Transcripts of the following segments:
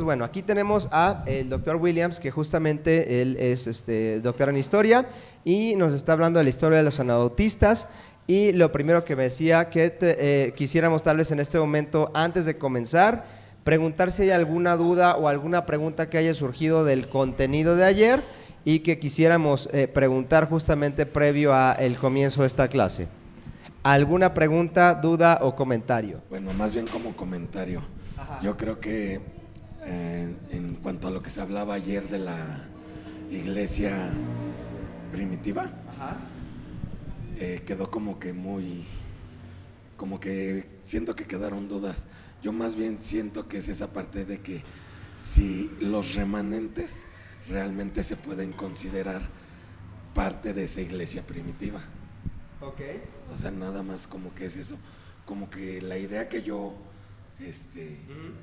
pues bueno, aquí tenemos a el doctor Williams, que justamente él es doctor en historia y nos está hablando de la historia de los anabautistas. Y lo primero que me decía que quisiéramos tal vez en este momento, antes de comenzar, preguntar si hay alguna duda o alguna pregunta que haya surgido del contenido de ayer y que quisiéramos preguntar justamente previo a el comienzo de esta clase. ¿Alguna pregunta, duda o comentario? Bueno, más bien como comentario. Ajá. Yo creo que en cuanto a lo que se hablaba ayer de la iglesia primitiva, Ajá. Quedó como que siento que quedaron dudas. Yo más bien siento que es esa parte de que si los remanentes realmente se pueden considerar parte de esa iglesia primitiva. Ok. O sea, nada más como que es eso, como que la idea que yo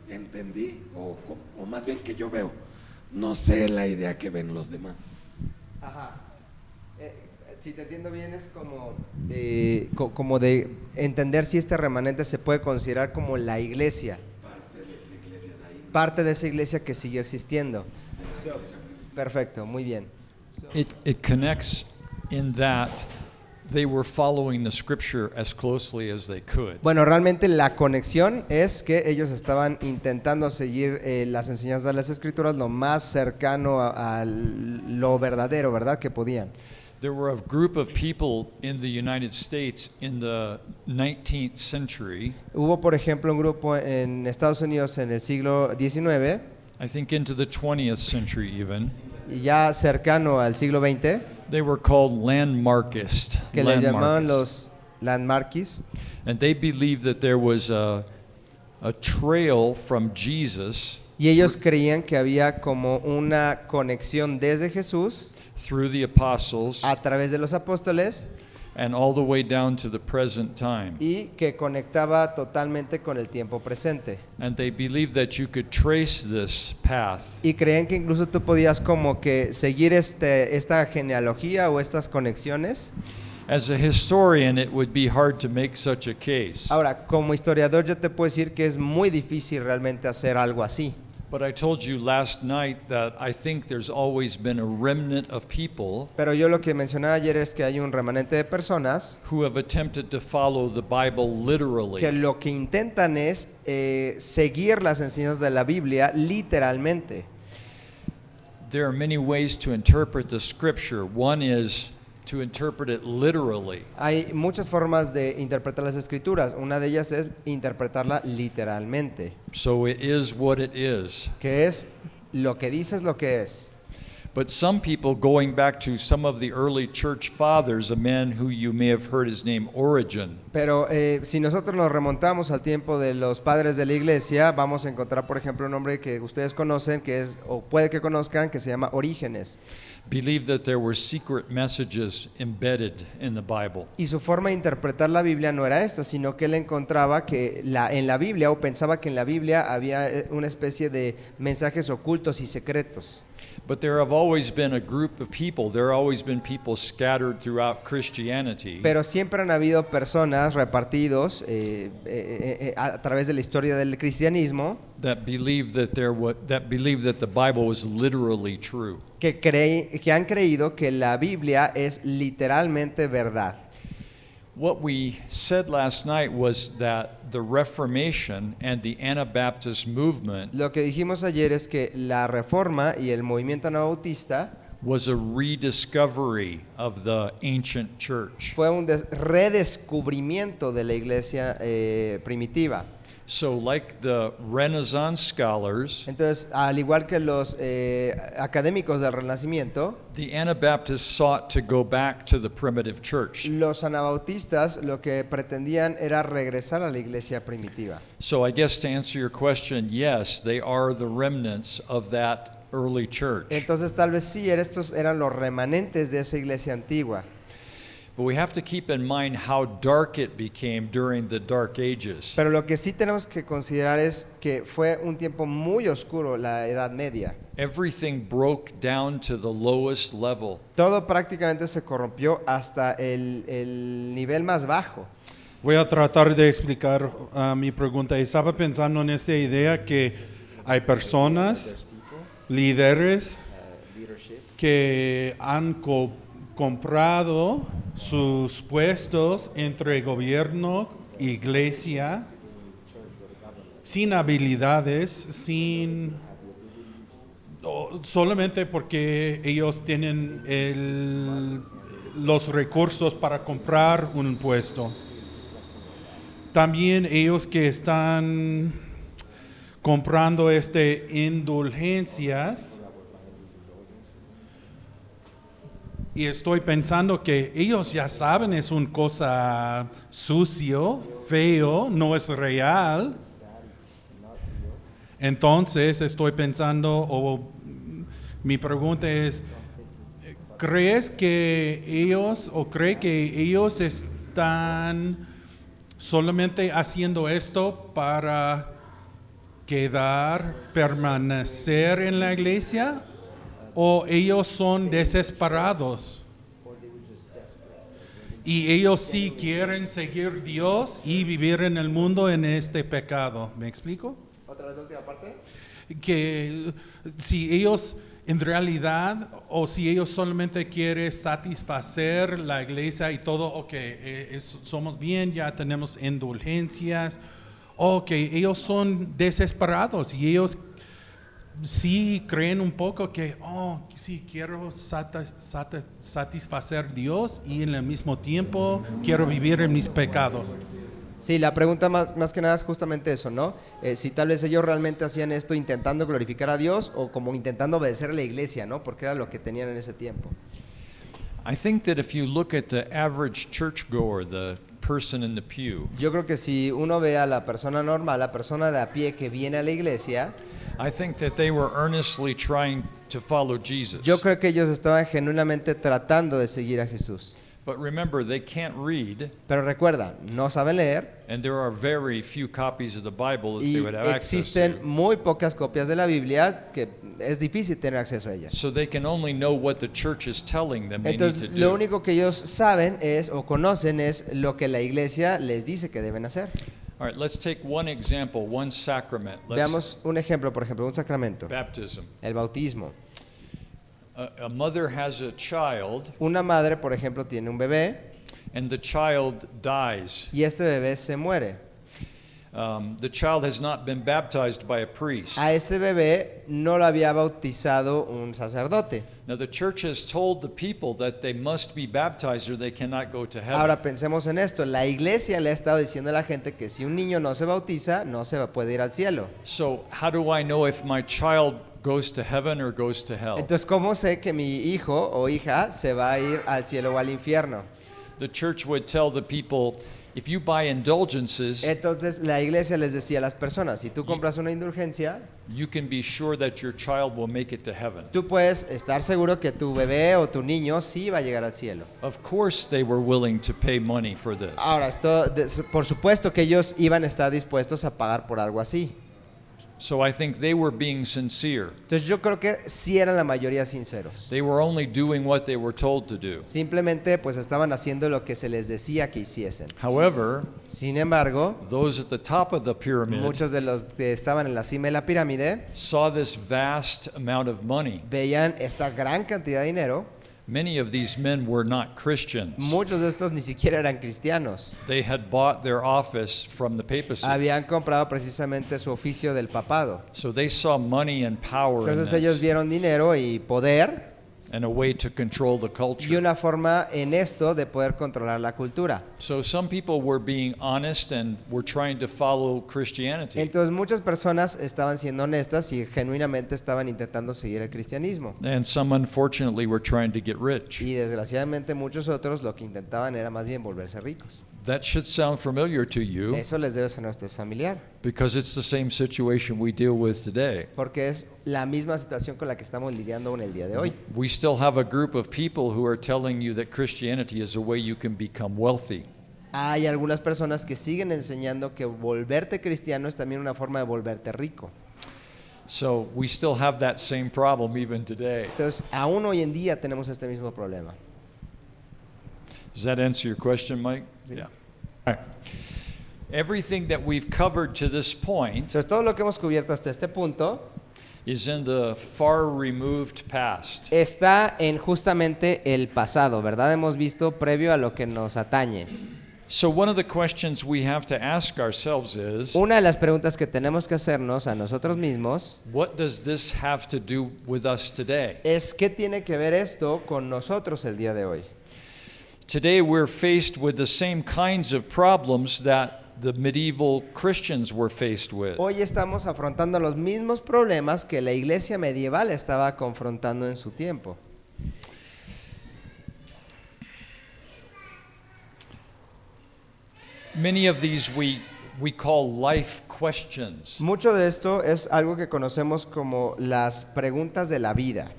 entendí, o más bien que yo veo, no sé la idea que ven los demás. Ajá. Si te entiendo bien, es como de entender si este remanente se puede considerar como la iglesia. Parte de esa iglesia de ahí. Parte de esa iglesia que siguió existiendo. Perfecto, muy bien. It connects in that they were following the scripture as closely as they could. Bueno, realmente la conexión es que ellos estaban intentando seguir las enseñanzas de las escrituras lo más cercano a lo verdadero, ¿verdad? Que podían. There were a group of people in the United States in the 19th century, Hubo, por ejemplo, un grupo en Estados Unidos en el siglo XIX, I think into the 20th century even. y ya cercano al siglo XX, They were called landmarkists. que le llamaban los landmarkists, And they believed that there was a trail from Jesus y ellos creían que había como una conexión desde Jesús through the apostles a través de los apóstoles and all the way down to the present time. y que conectaba totalmente con el tiempo presente. And they believed that you could trace this path Y creían que incluso tú podías como que seguir esta genealogía o estas conexiones. As a historian, it would be hard to make such a case. Ahora, como historiador yo te puedo decir que es muy difícil realmente hacer algo así. But I told you last night that I think there's always been a remnant of people Pero yo lo que mencionaba ayer es que hay un remanente de personas who have attempted to follow the Bible literally. que lo que intentan es seguir las enseñanzas de la Biblia literalmente. There are many ways to interpret the scripture. One is to interpret it literally. Hay muchas formas de interpretar las escrituras. Una de ellas es interpretarla literalmente, So it is what it is. que es lo que dice es lo que es. But some people, going back to some of the early church fathers, a man who you may have heard his name, Origen. Pero si nosotros nos remontamos al tiempo de los padres de la iglesia, vamos a encontrar, por ejemplo, un hombre que ustedes conocen, que es, o puede que conozcan, que se llama Orígenes. Believed that there were secret messages embedded in the Bible. Y su forma de interpretar la Biblia no era esta, sino que él encontraba que en la Biblia, o pensaba que en la Biblia había una especie de mensajes ocultos y secretos. But there have always been a group of people, there have always been people scattered throughout Christianity Pero siempre han habido personas repartidos a través de la historia del cristianismo that believe that the Bible was literally true. que han creído que la Biblia es literalmente verdad. What we said last night was that the Reformation and the Anabaptist movement Lo que dijimos ayer es que la Reforma y el movimiento anabautista was a rediscovery of the ancient church. fue un redescubrimiento de la iglesia primitiva. So like the Renaissance scholars, Entonces, al igual que los académicos del Renacimiento, the Anabaptists sought to go back to the primitive church. los anabautistas lo que pretendían era regresar a la iglesia primitiva. So I guess to answer your question, yes, they are the remnants of that early church. Entonces, tal vez sí, estos eran los remanentes de esa iglesia antigua. But we have to keep in mind how dark it became during the Dark Ages. Pero lo que sí tenemos que considerar es que fue un tiempo muy oscuro, la Edad Media. Everything broke down to the lowest level. Todo prácticamente se corrompió hasta el nivel más bajo. Voy a tratar de explicar mi pregunta. Estaba pensando en esta idea que Hay personas, líderes, que han comprado sus puestos entre gobierno, iglesia, sin habilidades, solamente porque ellos tienen los recursos para comprar un puesto. También ellos que están comprando indulgencias. Y estoy pensando que ellos ya saben es una cosa sucio, feo, no es real. Entonces estoy pensando, mi pregunta es, ¿cree que ellos están solamente haciendo esto para permanecer en la iglesia? ¿O ellos son desesperados? Y ellos sí quieren seguir Dios y vivir en el mundo en este pecado. ¿Me explico? ¿Otra vez la última parte? Que si ellos en realidad o si ellos solamente quieren satisfacer la iglesia y todo, somos bien, ya tenemos indulgencias, que ellos son desesperados y ellos sí creen un poco que, sí, quiero satisfacer a Dios y en el mismo tiempo quiero vivir en mis pecados. Sí, la pregunta más que nada es justamente eso, ¿no? Si tal vez ellos realmente hacían esto intentando glorificar a Dios o como intentando obedecer a la iglesia, ¿no? Porque era lo que tenían en ese tiempo. I think that if you look at the average churchgoer, the person in the pew, Yo creo que si uno ve a la persona normal, la persona de a pie que viene a la iglesia, I think that they were earnestly trying to follow Jesus. yo creo que ellos estaban genuinamente tratando de seguir a Jesús. But remember, they can't read, Pero recuerda, no saben leer and there are very few copies of the Bible that they y would have access existen to. muy pocas copias de la Biblia que es difícil tener acceso a ellas. So they can only know what the church is telling them they need to Entonces, lo do. único que ellos saben o conocen es lo que la iglesia les dice que deben hacer. All right, let's take one example, one sacrament. Veamos un ejemplo, por ejemplo, un sacramento, Baptism. el bautismo. A mother has a child, Una madre, por ejemplo, tiene un bebé and the child dies. y este bebé se muere. The child has not been baptized by a priest. A este bebé no lo había bautizado un sacerdote. Now the church has told the people that they must be baptized or they cannot go to heaven. Ahora pensemos en esto, la iglesia le ha estado diciendo a la gente que si un niño no se bautiza, no se puede ir al cielo. So how do I know if my child goes to heaven or goes to hell? Entonces, ¿cómo sé que mi hijo o hija se va a ir al cielo o al infierno? The church would tell the people, if you buy indulgences, Entonces la iglesia les decía a las personas, si tú compras una indulgencia, you can be sure that your child will make it to heaven. tú puedes estar seguro que tu bebé o tu niño sí va a llegar al cielo. Of course they were willing to pay money for this. Ahora, por supuesto que ellos iban a estar dispuestos a pagar por algo así. So I think they were being sincere. Entonces yo creo que sí eran la mayoría sinceros. They were only doing what they were told to do. Simplemente pues estaban haciendo lo que se les decía que hiciesen. However, Sin embargo, those at the top of the pyramid muchos de los que estaban en la cima de la pirámide saw this vast amount of money. veían esta gran cantidad de dinero. Many of these men were not Christians. Muchos de estos ni siquiera eran cristianos. They had bought their office from the papacy. Habían comprado precisamente su oficio del papado. So they saw money and power in Entonces ellos this, vieron dinero y poder and a way to control the y culture. una forma en esto de poder controlar la cultura. So some people were being honest and were trying to follow Christianity. Entonces muchas personas estaban siendo honestas y genuinamente estaban intentando seguir el cristianismo. And some unfortunately were trying to get rich. Y desgraciadamente muchos otros lo que intentaban era más bien volverse ricos. That should sound familiar to you Eso les debe sonar a ustedes familiar, because it's the same situation we deal with today. porque es la misma situación con la que estamos lidiando en el día de hoy. We still have a group of people who are telling you that Christianity is a way you can become wealthy. Hay algunas personas que siguen enseñando que volverte cristiano es también una forma de volverte rico. So we still have that same problem even today. Entonces, aún hoy en día tenemos este mismo problema. Does that answer your question, Mike? Sí. Yeah. All right. Everything that we've covered to this point Entonces, todo lo que hemos cubierto hasta este punto is in the far removed past. está en justamente el pasado, ¿verdad? Hemos visto previo a lo que nos atañe. So one of the questions we have to ask ourselves is, Una de las preguntas que tenemos que hacernos a nosotros mismos what does this have to do with us today? es ¿qué tiene que ver esto con nosotros el día de hoy? Today we're faced with the same kinds of problems that the medieval Christians were faced with. Hoy estamos afrontando los mismos problemas que la iglesia medieval estaba confrontando en su tiempo. Many of these we call life questions. Mucho de esto es algo que conocemos como las preguntas de la vida.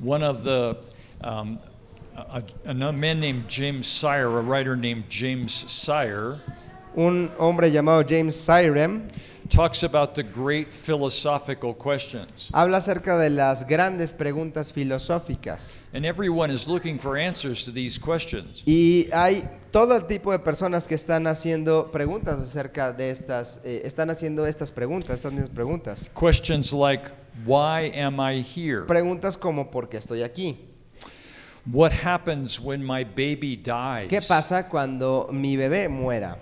One of the a man named James Sire, a writer named James Sire, Un hombre llamado James Sirem talks about the great philosophical questions. habla acerca de las grandes preguntas filosóficas. And everyone is looking for answers to these questions. Y hay todo el tipo de personas que están haciendo preguntas acerca de están haciendo estas mismas preguntas. Questions like, why am I here? Preguntas como ¿por qué estoy aquí? What happens when my baby dies? ¿Qué pasa cuando mi bebé muera?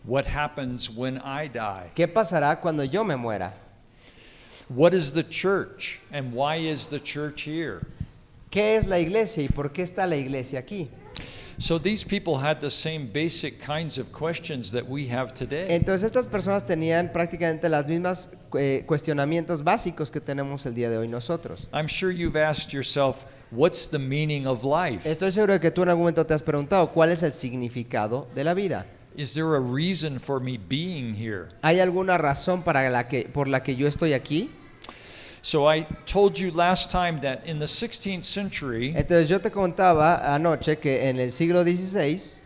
What happens when I die? ¿Qué pasará cuando yo me muera? What is the church and why is the church here? ¿Qué es la iglesia y por qué está la iglesia aquí? So these people had the same basic kinds of questions that we have today. Entonces estas personas tenían prácticamente las mismas cuestionamientos básicos que tenemos el día de hoy nosotros. I'm sure you've asked yourself, what's the meaning of life? Estoy seguro de que tú en algún momento te has preguntado cuál es el significado de la vida. Is there a reason for me being here? ¿Hay alguna razón por la que yo estoy aquí? So I told you last time that in the 16th century, Entonces yo te contaba anoche que en el siglo XVI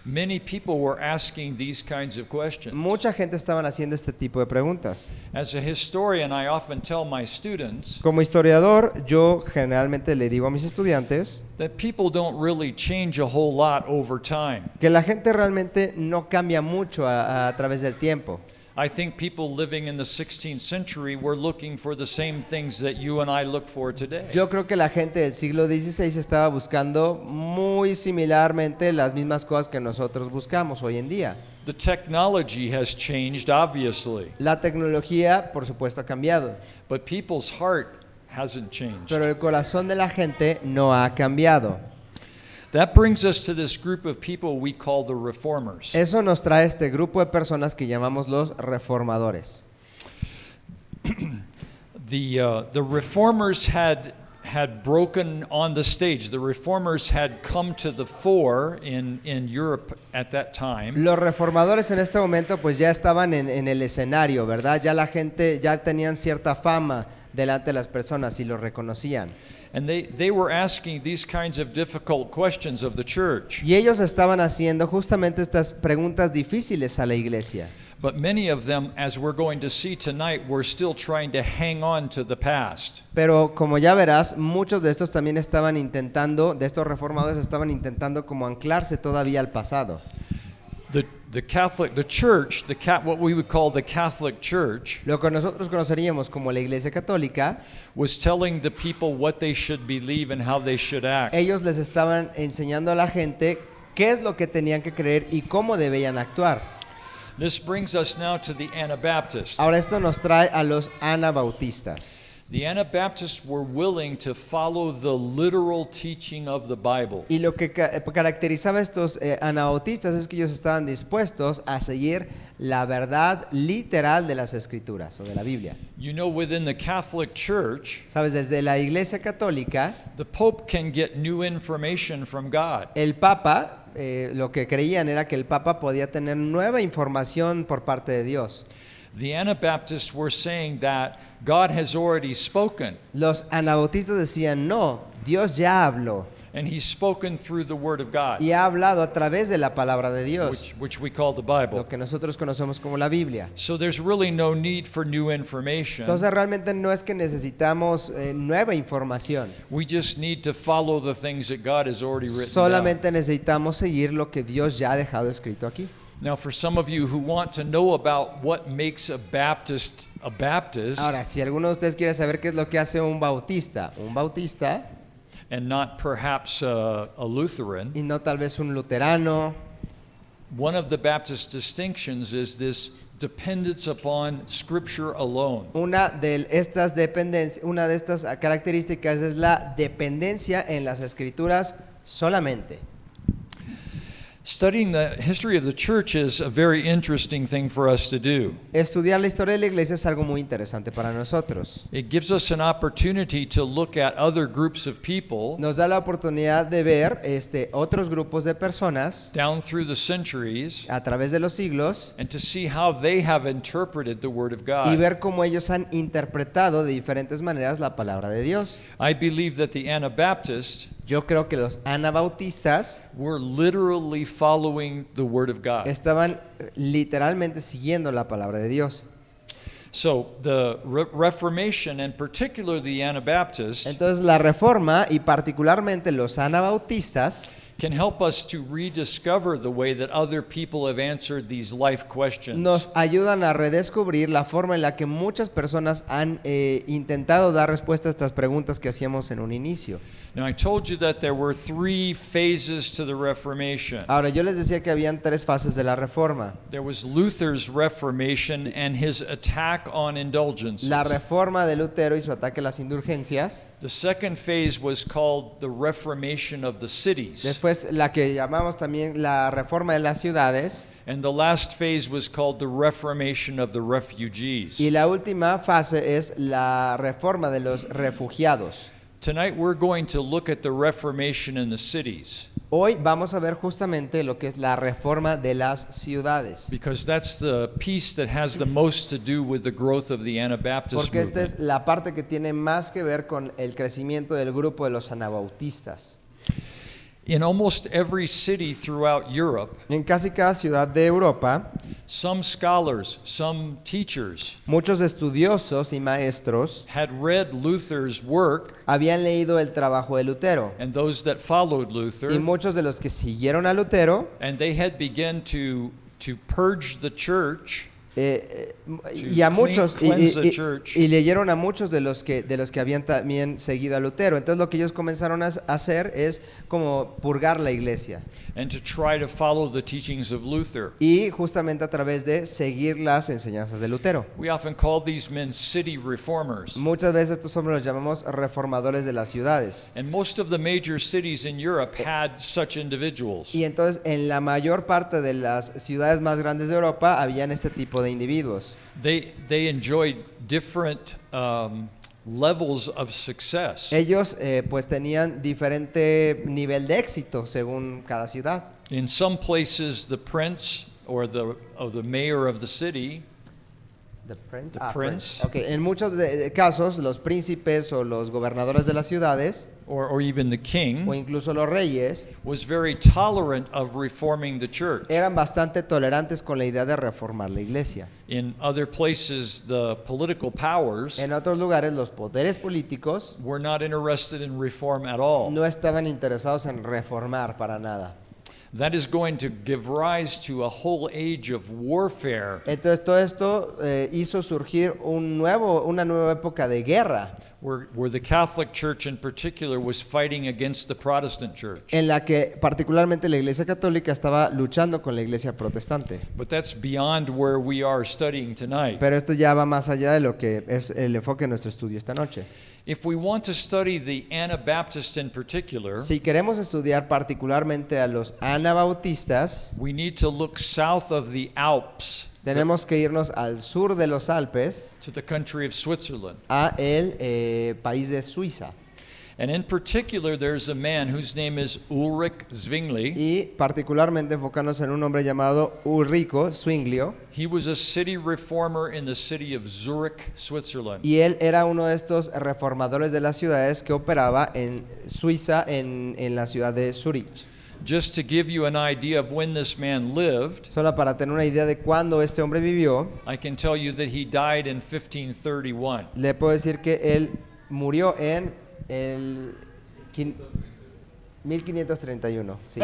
many people were asking these kinds of questions. mucha gente estaban haciendo este tipo de preguntas. As a historian, I often tell my students Como historiador, yo generalmente le digo a mis estudiantes that people don't really change a whole lot over time. que la gente realmente no cambia mucho a través del tiempo. I think people living in the 16th century were looking for the same things that you and I look for today. Yo creo que la gente del siglo XVI estaba buscando muy similarmente las mismas cosas que nosotros buscamos hoy en día. The technology has changed, obviously, La tecnología, por supuesto, ha cambiado, but people's heart hasn't changed. pero el corazón de la gente no ha cambiado. That brings us to this group of people we call the reformers. Eso nos trae este grupo de personas que llamamos los reformadores. The reformers had broken on the stage. The reformers had come to the fore in Europe at that time. Los reformadores en este momento pues ya estaban en el escenario, ¿verdad? Ya la gente ya tenían cierta fama delante de las personas y los reconocían. And they were asking these kinds of difficult questions of the church. Y ellos estaban haciendo justamente estas preguntas difíciles a la iglesia. But many of them, as we're going to see tonight, were still trying to hang on to the past. Pero como ya verás, muchos de estos también estaban intentando, de estos reformadores estaban intentando como anclarse todavía al pasado. The church, what we would call the Catholic Church, Lo que nosotros conoceríamos como la iglesia católica, was telling the people what they should believe and how they should act. ellos les estaban enseñando a la gente qué es lo que tenían que creer y cómo debían actuar. This brings us now to the Anabaptists. Ahora esto nos trae a los anabautistas. The Anabaptists were willing to follow the literal teaching of the Bible. Y lo que caracterizaba a estos anabautistas es que ellos estaban dispuestos a seguir la verdad literal de las escrituras o de la Biblia. You know, within the Catholic Church, Sabes, desde la iglesia católica, the Pope can get new information from God. el Papa, lo que creían era que el Papa podía tener nueva información por parte de Dios. The Anabaptists were saying that God has already spoken, Los anabautistas decían, no, Dios ya habló and He's spoken through the Word of God, y ha hablado a través de la palabra de Dios, which we call the Bible. lo que nosotros conocemos como la Biblia. So there's really no need for new information. Entonces realmente no es que necesitamos nueva información, We just need to follow the things that God has already written down. solamente necesitamos seguir lo que Dios ya ha dejado escrito aquí. Now, for some of you who want to know about what makes a Baptist, Ahora, si alguno de ustedes quiere saber qué es lo que hace un bautista and not perhaps a Lutheran, y no tal vez un luterano, one of the Baptist distinctions is this dependence upon Scripture alone. una de estas características es la dependencia en las escrituras solamente. Studying the history of the church is a very interesting thing for us to do. Estudiar la historia de la iglesia es algo muy interesante para nosotros. It gives us an opportunity to look at other groups of people Nos da la oportunidad de ver otros grupos de personas down through the centuries a través de los siglos and to see how they have interpreted the Word of y God. ver cómo ellos han interpretado de diferentes maneras la palabra de Dios. I believe that the Anabaptists Yo creo que los anabautistas were literally following the Word of God. estaban literalmente siguiendo la palabra de Dios. So the Reformation, and particularly the Anabaptists, Entonces la reforma y particularmente los anabautistas can help us to rediscover the way that other people have answered these life questions. nos ayudan a redescubrir la forma en la que muchas personas han intentado dar respuesta a estas preguntas que hacíamos en un inicio. Now, I told you that there were 3 phases to the Reformation. Ahora, yo les decía que habían 3 fases de la reforma. There was Luther's Reformation and his attack on indulgences. La reforma de Lutero y su ataque a las indulgencias. The second phase was called the Reformation of the cities. Después, la que llamamos también la reforma de las ciudades. And the last phase was called the Reformation of the refugees. Y la última fase es la reforma de los refugiados. Tonight we're going to look at the Reformation in the cities, Hoy vamos a ver justamente lo que es la reforma de las ciudades. because that's the piece that has the most to do with the growth of the Anabaptist Porque esta movement. es la parte que tiene más que ver con el crecimiento del grupo de los anabautistas. In almost every city throughout Europe, En casi cada ciudad de Europa, some scholars, some teachers muchos estudiosos y maestros had read Luther's work, habían leído el trabajo de Lutero. and those that followed Y Luther, muchos de los que siguieron a Lutero and they had begun to purge the church y a muchos cleanse the church. y leyeron a muchos de los que habían también seguido a Lutero. Entonces lo que ellos comenzaron a hacer es como purgar la iglesia and to try to follow the teachings of Luther. y justamente a través de seguir las enseñanzas de Lutero. We often call these men city reformers. Muchas veces estos hombres los llamamos reformadores de las ciudades. And most of the major cities in Europe had such individuals. Y entonces en la mayor parte de las ciudades más grandes de Europa habían este tipo de individuos. They enjoyed different levels of success. Ellos pues tenían diferente nivel de éxito según cada ciudad. In some places, the prince or the mayor of the city The Prince. Prince. Ok, en muchos casos los príncipes o los gobernadores de las ciudades or even the o king incluso los reyes was very tolerant of reforming the church. eran bastante tolerantes con la idea de reformar la iglesia. In other places, the political powers En otros lugares los poderes políticos were not interested in reform at all. no estaban interesados en reformar para nada. That is going to give rise to a whole age of warfare Entonces todo esto hizo surgir una nueva época de guerra where the Catholic Church in particular was fighting against the Protestant Church. en la que particularmente la iglesia católica estaba luchando con la iglesia protestante. But that's beyond where we are studying tonight. Pero esto ya va más allá de lo que es el enfoque de nuestro estudio esta noche. If we want to study the Anabaptists in particular, Si queremos estudiar particularmente a los anabautistas, we need to look south of the Alps tenemos que irnos al sur de los Alpes, to the country of Switzerland. a el país de Suiza. And in particular, there's a man whose name is Ulrich Zwingli. Y particularmente enfocarnos en un hombre llamado Ulrico Zwinglio. He was a city reformer in the city of Zurich, Switzerland. Y él era uno de estos reformadores de las ciudades que operaba en Suiza, en la ciudad de Zurich. Just to give you an idea of when this man lived, Solo para tener una idea de cuándo este hombre vivió, I can tell you that he died in 1531. le puedo decir que él murió en el 1531, sí.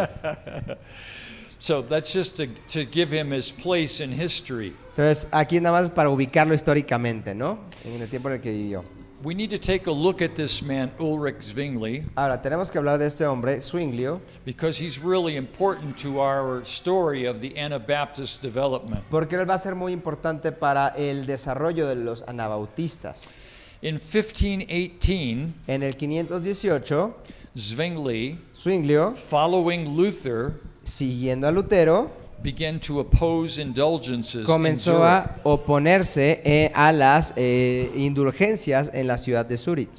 So that's just to give him his place in history. Entonces, aquí nada más para ubicarlo históricamente, ¿no? En el tiempo en el que vivió. We need to take a look at this man, Ulrich Zwingli, Ahora, tenemos que hablar de este hombre, Zwinglio, because he's really important to our story of the Anabaptist development. porque él va a ser muy importante para el desarrollo de los anabautistas. In 1518, En el 518, Zwingli, Zwinglio, following Luther, siguiendo a Lutero, began to oppose indulgences in comenzó Zurich. a oponerse a las indulgencias en la ciudad de Zúrich.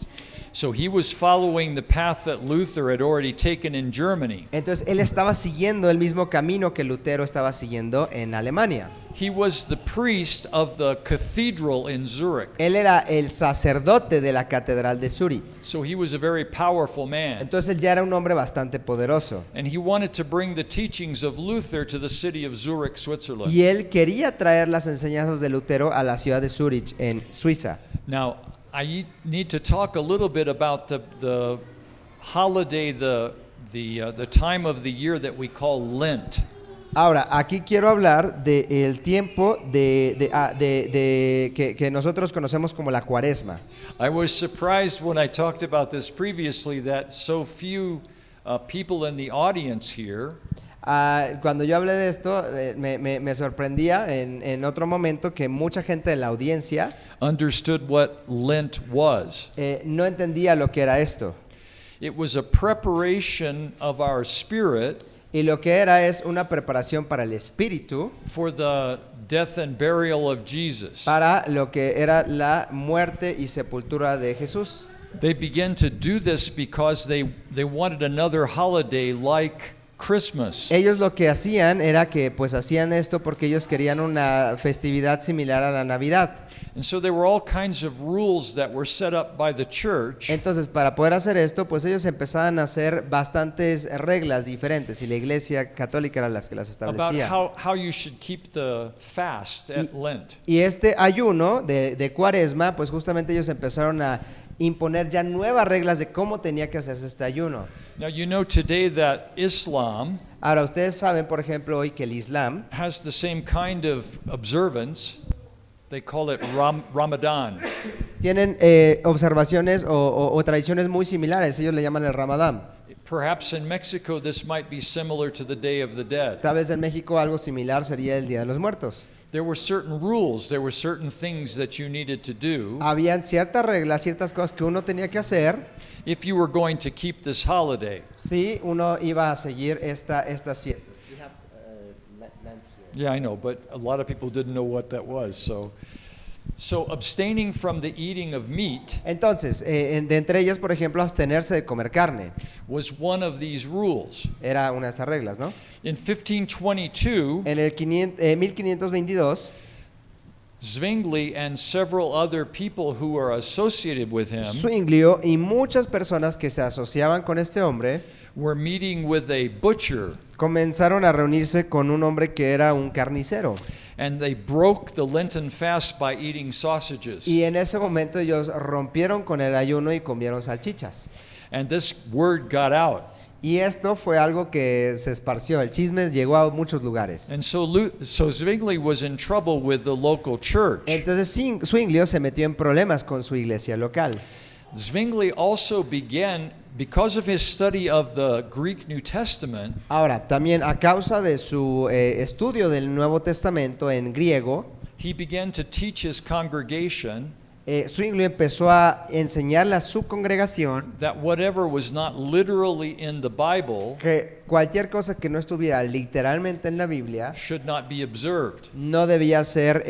So he was following the path that Luther had already taken in Germany. Entonces él estaba siguiendo el mismo camino que Lutero estaba siguiendo en Alemania. He was the priest of the cathedral in Zurich. Él era el sacerdote de la catedral de Zúrich. So he was a very powerful man. Entonces él ya era un hombre bastante poderoso. And he wanted to bring the teachings of Luther to the city of Zurich, Switzerland. Y él quería traer las enseñanzas de Lutero a la ciudad de Zúrich, en Suiza. Now, I need to talk a little bit about the holiday, the time of the year that we call Lent. Ahora, aquí quiero hablar del tiempo que nosotros conocemos como la Cuaresma. I was surprised when I talked about this previously that so few people in the audience here Cuando yo hablé de esto, me sorprendía en otro momento que mucha gente de la audiencia understood what Lent was. no entendía lo que era esto. It was a preparation of our spirit Y lo que era es una preparación para el espíritu, for the death and burial of Jesus. para lo que era la muerte y sepultura de Jesús. They began to do this because they wanted another holiday like Christmas. Ellos lo que hacían era que pues hacían esto porque ellos querían una festividad similar a la Navidad. And so there were all kinds of rules that were set up by the church Entonces, para poder hacer esto, pues ellos empezaban a hacer bastantes reglas diferentes y la Iglesia Católica era las que las about establecía. how you should keep the fast at Lent. Y este ayuno de Cuaresma, pues justamente ellos empezaron a imponer ya nuevas reglas de cómo tenía que hacerse este ayuno. Now you know today that Islam Ahora, ustedes saben, por ejemplo, hoy que el Islam has the same kind of observance. They call it Ramadan. tienen observaciones o tradiciones muy similares, ellos le llaman el Ramadán. Perhaps in Mexico this might be similar to the Day of the Dead. Tal vez en México algo similar sería el Día de los Muertos. There were certain rules, there were certain things that you needed to do Habían ciertas reglas, ciertas cosas que uno tenía que hacer if you were going to keep this holiday. si uno iba a seguir estas fiestas. Yeah, I know, but a lot of people didn't know what that was. So abstaining from the eating of meat Entonces, de entre ellas, por ejemplo, abstenerse de comer carne. was one of these rules. Era una de estas reglas, ¿no? In 1522, En el 1522, Zwingli and several other people who are associated with him Zwinglio y muchas personas que se asociaban con este hombre were meeting with a butcher, comenzaron a reunirse con un hombre que era un carnicero. and they broke the Lenten fast by eating sausages. Y en ese momento ellos rompieron con el ayuno y comieron salchichas. And this word got out. Y esto fue algo que se esparció. El chisme llegó a muchos lugares. And so Zwingli was in trouble with the local church. Entonces Zwinglio se metió en problemas con su iglesia local. Zwingli also began, because of his study of the Greek New Testament, Ahora, también a causa de su estudio del Nuevo Testamento en griego, he began to teach his congregation Zwinglio empezó a enseñarle a su congregación that whatever was not literally in the Bible que cualquier cosa que no estuviera literalmente en la Biblia should not be observed. no debía ser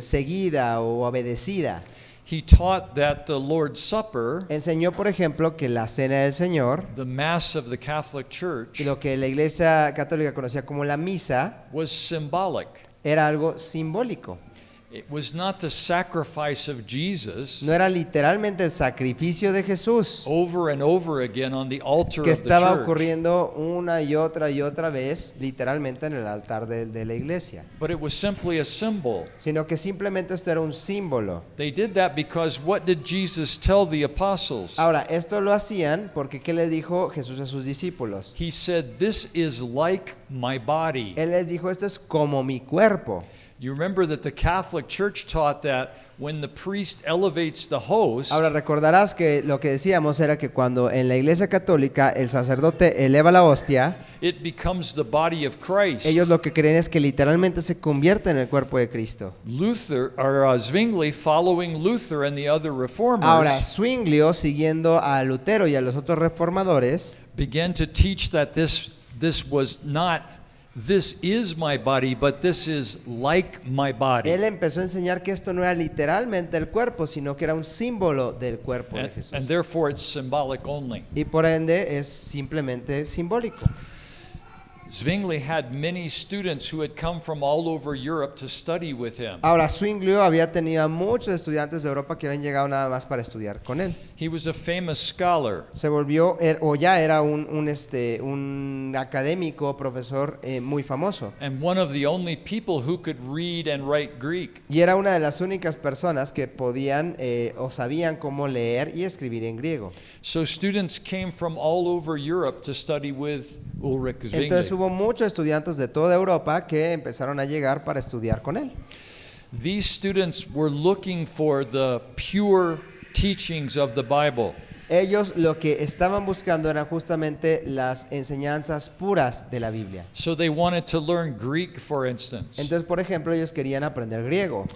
seguida o obedecida. He taught that the Lord's Supper, Enseñó, por ejemplo, que la Cena del Señor, the Mass of the Catholic Church, lo que la Iglesia Católica conocía como la misa, was symbolic. era algo simbólico. It was not the sacrifice of Jesus no era literalmente el sacrificio de Jesús over and over again on the altar que of the estaba church, ocurriendo una y otra vez, literalmente en el altar de la iglesia, but it was simply a symbol. sino que simplemente esto era un símbolo. They did that because what did Jesus tell the apostles? Ahora, esto lo hacían porque ¿qué le dijo Jesús a sus discípulos? He said, "This is like my body." Él les dijo, esto es como mi cuerpo. You remember that the Catholic Church taught that when the priest elevates the host, Ahora recordarás que lo que decíamos era que cuando en la iglesia católica el sacerdote eleva la hostia, it becomes the body of Christ. ellos lo que creen es que literalmente se convierte en el cuerpo de Cristo. Luther or Zwingli, following Luther and the other reformers, Ahora, Zwinglio, siguiendo a Lutero y a los otros reformadores, began to teach that this was not this is my body, but this is like my body. él empezó a enseñar que esto no era literalmente el cuerpo, sino que era un símbolo del cuerpo de Jesús. And therefore it's symbolic only. Y por ende es simplemente simbólico. Zwingli had many students who had come from all over Europe to study with him. Ahora, Zwinglio había tenido a muchos estudiantes de Europa que habían llegado nada más para estudiar con él. He was a famous scholar. Se volvió, o ya era un académico, profesor muy famoso. And one of the only people who could read and write Greek. Y era una de las únicas personas que podían o sabían cómo leer y escribir en griego. So students came from all over Europe to study with Ulrich Zwingli. Entonces hubo muchos estudiantes de toda Europa que empezaron a llegar para estudiar con él. These students were looking for the pure teachings of the Bible. Ellos lo que estaban buscando eran justamente las enseñanzas puras de la Biblia. So they wanted to learn Greek, for instance. Entonces, por ejemplo, ellos querían aprender griego.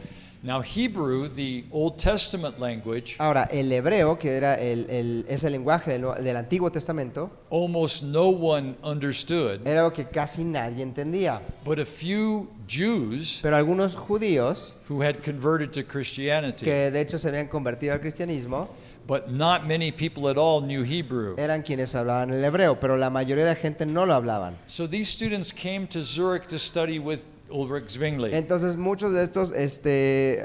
Now Hebrew, the Old Testament language, Ahora, el hebreo, que era es el lenguaje del Antiguo Testamento, almost no one understood, era algo que casi nadie entendía. but a few Jews Pero algunos judíos, who had converted to Christianity, que de hecho se habían convertido al cristianismo, but not many people at all knew Hebrew. eran quienes hablaban el hebreo, pero la mayoría de la gente no lo hablaban. So these students came to Zurich to study with Ulrich Zwingli. Entonces muchos de estos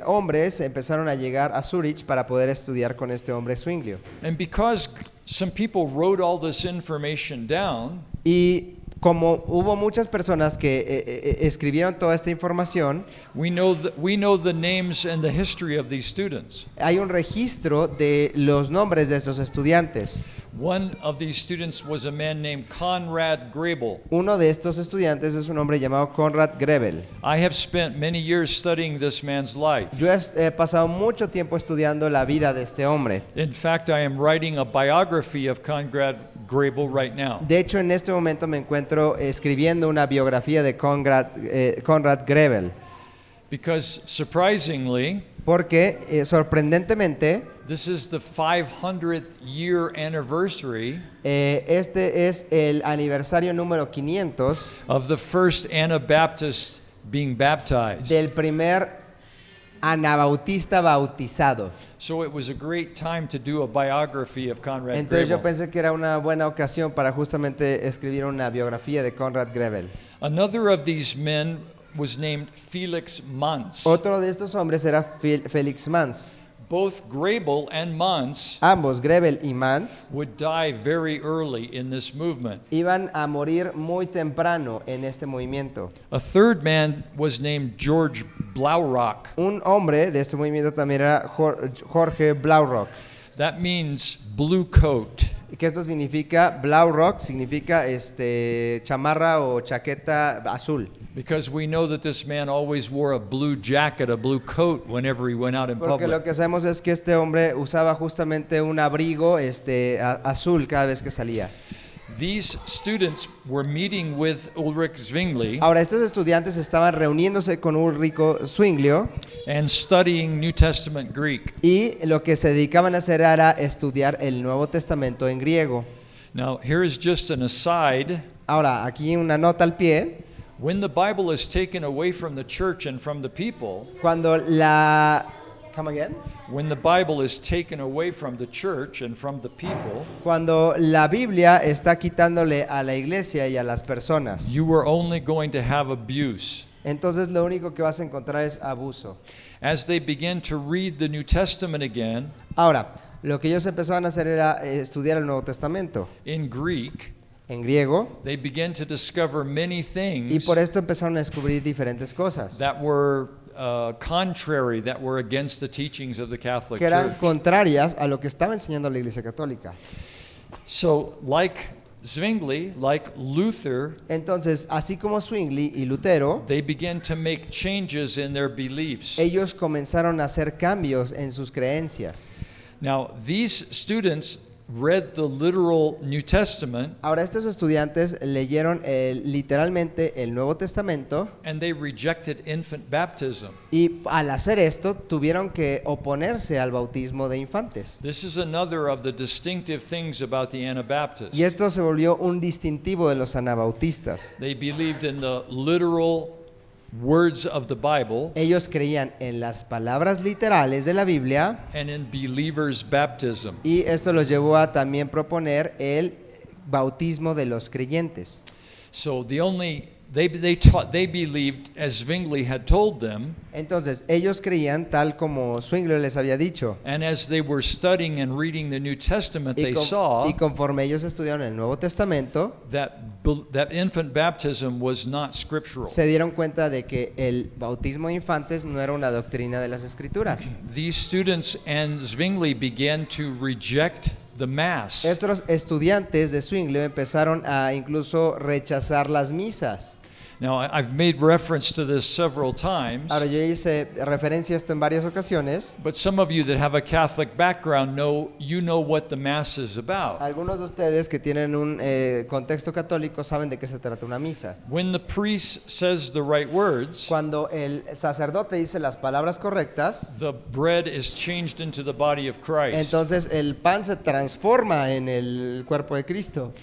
hombres empezaron a llegar a Zurich para poder estudiar con este hombre Zwinglio. And because some people wrote all this information down, Y como hubo muchas personas que escribieron toda esta información, we know the names and the history of these students. hay un registro de los nombres de estos estudiantes. One of these students was a man named Conrad Grebel. Uno de estos estudiantes es un hombre llamado Konrad Grebel. I have spent many years studying this man's life. Yo he pasado mucho tiempo estudiando la vida de este hombre. In fact, I am writing a biography of Conrad Grebel right now. De hecho, en este momento me encuentro escribiendo una biografía de Konrad Grebel, Because surprisingly, porque sorprendentemente this is the 500th year anniversary este es el aniversario número 500 of the first Anabaptist being baptized. del primer anabautista bautizado. So it was a great time to do a biography of Conrad Entonces yo Grebel. pensé que era una buena ocasión para justamente escribir una biografía de Konrad Grebel. Another of these men was named Felix Manz. Otro de estos hombres era Felix Manz. Both Grebel and Manz Ambos, Grebel y Manz, would die very early in this movement. iban a morir muy temprano en este movimiento. A third man was named George Blaurock. Un hombre de este movimiento también era Jorge Blaurock. That means blue coat. ¿Y qué esto significa? Blaurock significa chamarra o chaqueta azul. Because we know that this man always wore a blue jacket, a blue coat whenever he went out in Porque lo public. que sabemos es que este hombre usaba justamente un abrigo azul cada vez que salía. These students were meeting with Ulrich Zwingli Ahora, estos estudiantes estaban reuniéndose con Ulrico Zwinglio and studying New Testament Greek. y lo que se dedicaban a hacer era estudiar el Nuevo Testamento en griego. Now, here is just an aside. Ahora, aquí una nota al pie. When the Bible is taken away from the church and from the people, Cuando la... Come again. when the Bible is taken away from the church and from the people, Cuando la Biblia está quitándole a la iglesia y a las personas, you are only going to have abuse. entonces lo único que vas a encontrar es abuso. As they began to read the New Testament again Ahora, lo que ellos empezaban a hacer era estudiar el Nuevo Testamento in Greek, en griego, they began to discover many y things por esto empezaron a descubrir diferentes cosas that were contrary, that were against the teachings of the Catholic que eran Church. contrarias a lo que estaba enseñando la Iglesia Católica. So, like Zwingli, like Luther, Entonces, así como Zwingli y Lutero, they began to make changes in their beliefs. ellos comenzaron a hacer cambios en sus creencias. Now, these students read the literal New Testament Ahora, estos estudiantes leyeron literalmente el Nuevo Testamento and they rejected infant baptism. y al hacer esto tuvieron que oponerse al bautismo de infantes. This is another of the distinctive things about the Anabaptists. Y esto se volvió un distintivo de los anabautistas. They believed in the literal words of the Bible Ellos creían en las palabras literales de la Biblia and in believers' baptism. y esto los llevó a también proponer el bautismo de los creyentes. So they believed, as Zwingli had told them, Entonces, ellos creían tal como Zwingli les había dicho. and as they were studying and reading the New Testament, they saw Y conforme ellos estudiaron el Nuevo Testamento, that infant baptism was not scriptural. se dieron cuenta de que el bautismo de infantes no era una doctrina de las Escrituras. These students and Zwingli began to reject the Mass. Estos estudiantes de Zwingli empezaron a incluso rechazar las misas. Now, I've made reference to this several times, Ahora, yo hice referencia a esto en varias ocasiones. but some of you that have a Catholic background know what the Mass is about. Algunos de ustedes que tienen un contexto católico saben de qué se trata una misa. When the priest says the right words, Cuando el sacerdote dice las palabras correctas, the bread is changed into the body of Christ. entonces el pan se transforma en el cuerpo de Cristo.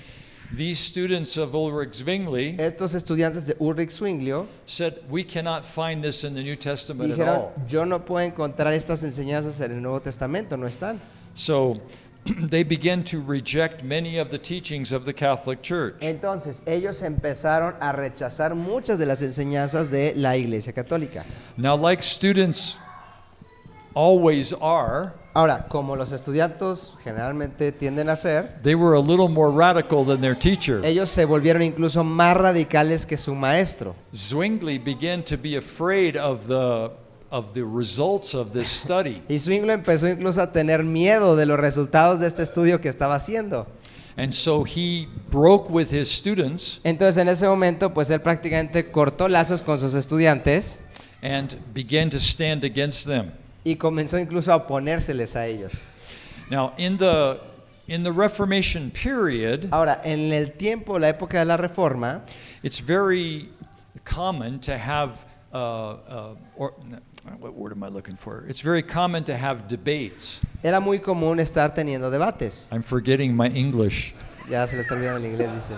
These students of Ulrich Zwingli Estos estudiantes de Ulrich Zwingli said, we cannot find this in the New Testament at dijeron, all. yo no puedo encontrar estas enseñanzas en el Nuevo Testamento, no están. So they began to reject many of the teachings of the Catholic Church. Entonces ellos empezaron a rechazar muchas de las enseñanzas de la Iglesia Católica. Now, like students always are, Ahora, como los estudiantes generalmente tienden a ser, they were a little more radical than their teacher. ellos se volvieron incluso más radicales que su maestro. Zwingli began to be afraid of the results of this study. Y Zwingli empezó incluso a tener miedo de los resultados de este estudio que estaba haciendo. And so he broke with his students Entonces en ese momento pues él prácticamente cortó lazos con sus estudiantes and began to stand against them. y comenzó incluso a oponérseles a ellos. Now, in the Reformation period, Ahora, en el tiempo, la época de la Reforma, it's very common to have what word am I looking for? It's very common to have debates. era muy común estar teniendo debates. I'm forgetting my English. Ya se le está olvidando el inglés, dice.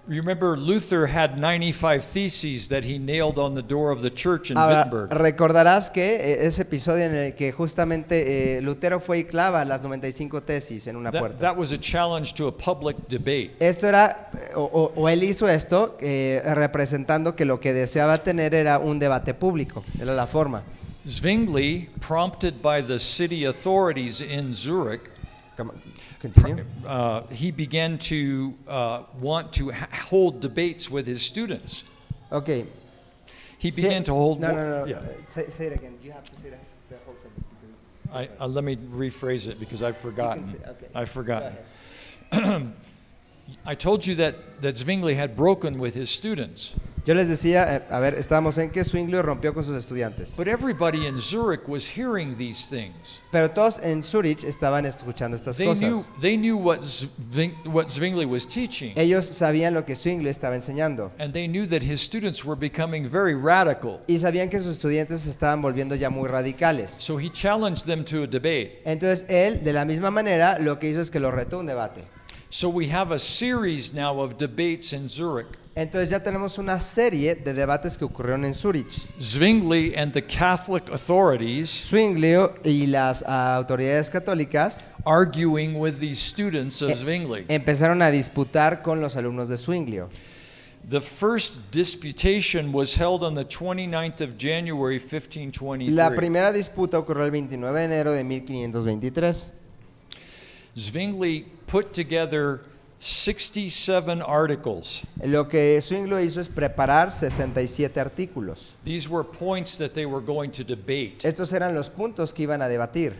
Remember, Luther had 95 theses that he nailed on the door of the church in Ahora, Wittenberg. recordarás que ese episodio en el que justamente Lutero fue y clava las 95 tesis en una puerta. That was a challenge to a public debate. Esto era, o él hizo esto representando que lo que deseaba tener era un debate público, era la forma. Zwingli, prompted by the city authorities in Zurich, Continue. he began to want to hold debates with his students. Okay. He began to hold. No. Yeah. Say it again. You have to say the whole sentence because it's. Let me rephrase it because I've forgotten. okay. I've forgotten. Go ahead. I told you that Zwingli had broken with his students. Yo les decía, a ver, estábamos en que Zwingli rompió con sus estudiantes. But everybody in Zurich was hearing these things. Pero todos en Zurich estaban escuchando estas cosas. They knew what Zwingli was teaching. Ellos sabían lo que Zwingli estaba enseñando. And they knew that his students were becoming very radical. Y sabían que sus estudiantes se estaban volviendo ya muy radicales. So he challenged them to a debate. Entonces él, de la misma manera, lo que hizo es que lo retó a un debate. So we have a series now of debates in Zurich. Entonces ya tenemos una serie de debates que ocurrieron en Zurich. Zwingli and the Catholic authorities Zwingli y las autoridades católicas arguing with these students of Zwingli. empezaron a disputar con los alumnos de Zwingli. The first disputation was held on the 29th of January, 1523. La primera disputa ocurrió el 29 de enero de 1523. Zwingli put together 67 articles. Lo que Zwingli hizo es preparar 67 artículos. These were points that they were going to debate. Estos eran los puntos que iban a debatir.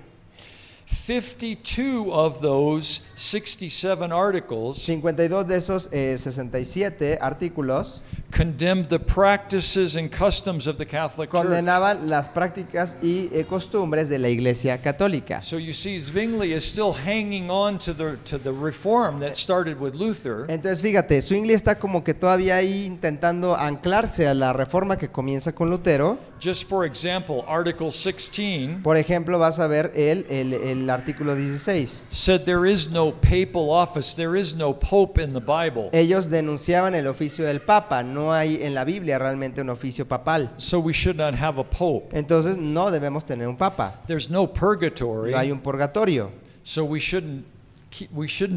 52 of those 67 articles 52 de esos 67 artículos condemned the practices and customs of the Catholic Church. condenaban las prácticas y costumbres de la Iglesia Católica. So you see, Zwingli is still hanging on to the reform that started with Luther. Entonces fíjate, Zwingli está como que todavía ahí intentando anclarse a la reforma que comienza con Lutero. Just for example, Article 16 Por ejemplo, vas a ver el artículo 16. said there is no papal office, there is no pope in the Bible. Ellos denunciaban el oficio del Papa, no hay en la Biblia realmente un oficio papal. So we should not have a pope. Entonces no debemos tener un Papa, There's no purgatory. no hay un purgatorio. So we shouldn't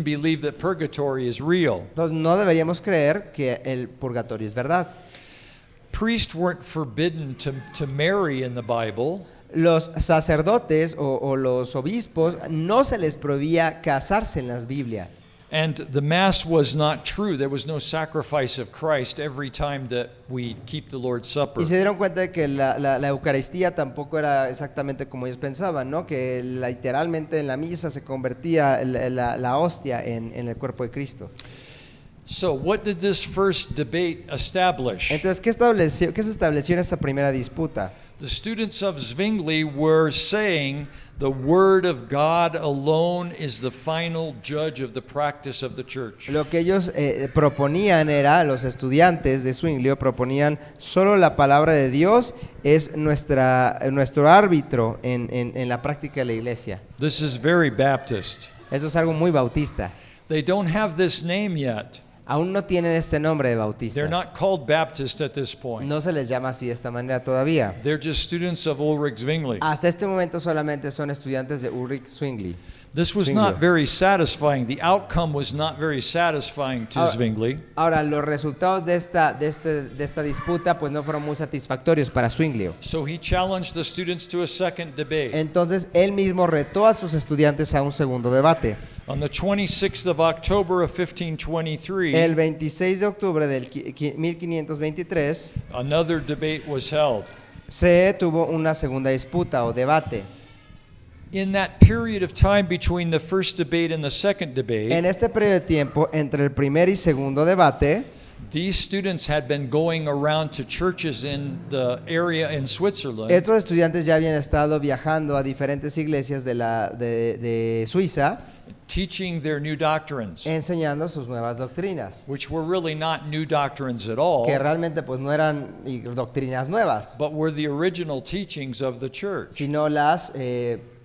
believe that purgatory is real. Entonces no deberíamos creer que el purgatorio es verdad. Priests weren't forbidden to marry in the Bible. Los sacerdotes o los obispos no se les prohibía casarse en las Biblias. And the Mass was not true. There was no sacrifice of Christ every time that we keep the Lord's Supper. Y se dieron cuenta de que la Eucaristía tampoco era exactamente como ellos pensaban, ¿no? Que literalmente en la misa se convertía la hostia en el cuerpo de Cristo. So what did this first debate establish? Entonces, ¿qué se estableció en esa primera disputa? The students of Zwingli were saying the Word of God alone is the final judge of the practice of the church. Lo que ellos proponían era, los estudiantes de Zwingli proponían, solo la palabra de Dios es nuestro árbitro en la práctica de la iglesia. This is very Baptist. Eso es algo muy bautista. They don't have this name yet. Aún no tienen este nombre de bautistas. They're not called Baptist at this point. No se les llama así de esta manera todavía. They're just students of Ulrich Zwingli. Hasta este momento solamente son estudiantes de Ulrich Zwingli. This was Zwingli. not very satisfying. The outcome was not very satisfying to Zwingli. Ahora, los resultados de esta disputa pues no fueron muy satisfactorios para Zwingli. So he challenged the students to a second debate. Entonces, él mismo retó a sus estudiantes a un segundo debate. On the 26th of October of 1523, El 26 de octubre del 1523 another debate was held. se tuvo una segunda disputa o debate. In that period of time between the first debate and the second debate, En este periodo de tiempo entre el primer y segundo debate, these students had been going around to churches in the area in Switzerland, estos estudiantes ya habían estado viajando a diferentes iglesias de Suiza, teaching their new doctrines, enseñando sus nuevas doctrinas, which were really not new doctrines at all, que realmente pues no eran doctrinas nuevas, but were the original teachings of the church. sino las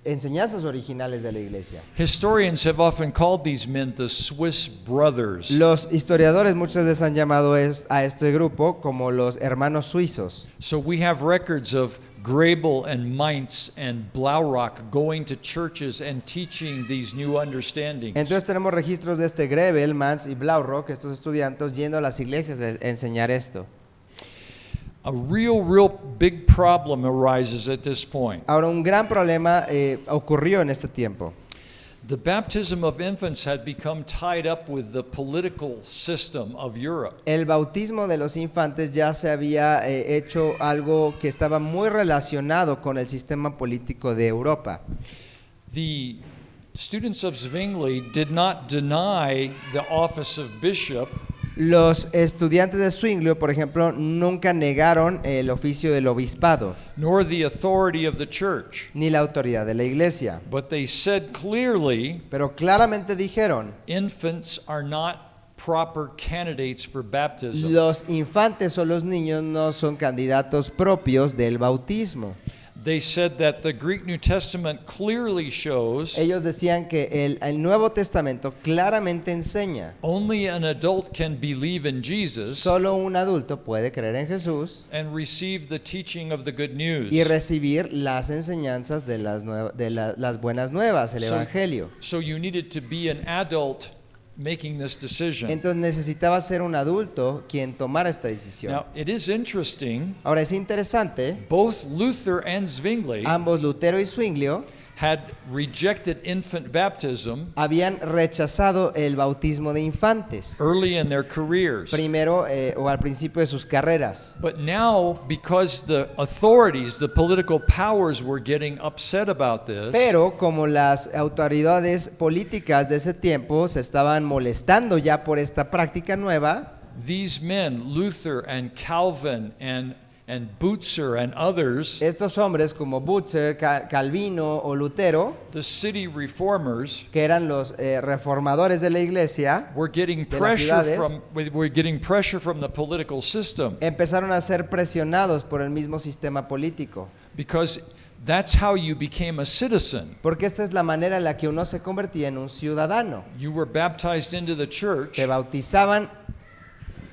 enseñanzas originales de la iglesia. Historians have often called these men the Swiss brothers. Los historiadores muchas veces han llamado a este grupo como los hermanos suizos. So we have records of Grabel and Mainz and Blaurock going to churches and teaching these new understandings. Entonces tenemos registros de este Grebel, Mainz y Blaurock, estos estudiantes yendo a las iglesias a enseñar esto. A real big problem arises at this point. Ahora, un gran problema ocurrió en este tiempo. The baptism of infants had become tied up with the political system of Europe. El bautismo de los infantes ya se había hecho algo que estaba muy relacionado con el sistema político de Europa. The students of Zwingli did not deny the office of bishop. Los estudiantes de Zwingli, por ejemplo, nunca negaron el oficio del obispado, Nor the authority of the church. ni la autoridad de la iglesia. But they said clearly, Pero claramente dijeron, infants are not proper candidates for baptism. los infantes o los niños no son candidatos propios del bautismo. They said that the Greek New Testament clearly shows Ellos decían que el Nuevo Testamento claramente enseña, only an adult can believe in Jesus solo un adulto puede creer en Jesús and receive the teaching of the good news. y recibir las enseñanzas de las buenas nuevas, el So- Evangelio. So you needed to be an adult making this decision. Entonces necesitaba ser un adulto quien tomara esta decisión. Now, it is interesting, Ahora es interesante, both Luther and Zwingli ambos Lutero y Zwinglio had rejected infant baptism habían rechazado el bautismo de infantes, early in their careers. primero o al principio de sus carreras. But now, because the authorities, the political powers were getting upset about this, Pero como las autoridades políticas de ese tiempo se estaban molestando ya por esta práctica nueva, these men, Luther and Calvin and Butzer and others, estos hombres como Butzer, Calvino o Lutero, the city reformers, que eran los reformadores de la iglesia, were getting de las pressure ciudades, from the political system, empezaron a ser presionados por el mismo sistema político. because that's how you became a citizen. Porque esta es la manera en la que uno se convertía en un ciudadano. You were baptized into the church, Te bautizaban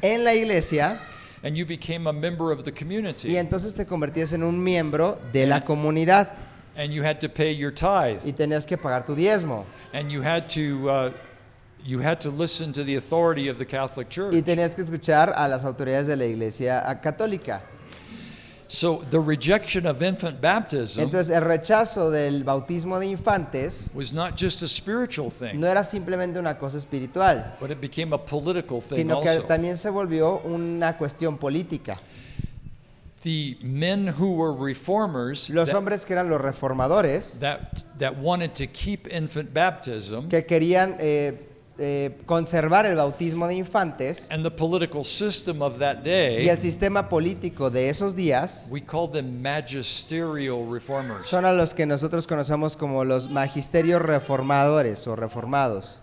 en la iglesia and you became a member of the y community, entonces te convertías en un miembro de la comunidad and you had to pay your tithe, y tenías que pagar tu diezmo and you had to listen to the authority of the Catholic Church. y tenías que escuchar a las autoridades de la iglesia católica. So the rejection of infant baptism Entonces el rechazo del bautismo de infantes was not just a spiritual thing, no era simplemente una cosa espiritual, but it became a political thing sino que also. también se volvió una cuestión política. The men who were reformers Los hombres que eran los reformadores, that wanted to keep infant baptism que querían conservar el bautismo de infantes and the political system of that y el day, sistema político de esos días, we called them magisterial reformers. son a los que nosotros conocemos como los magisterios reformadores o reformados.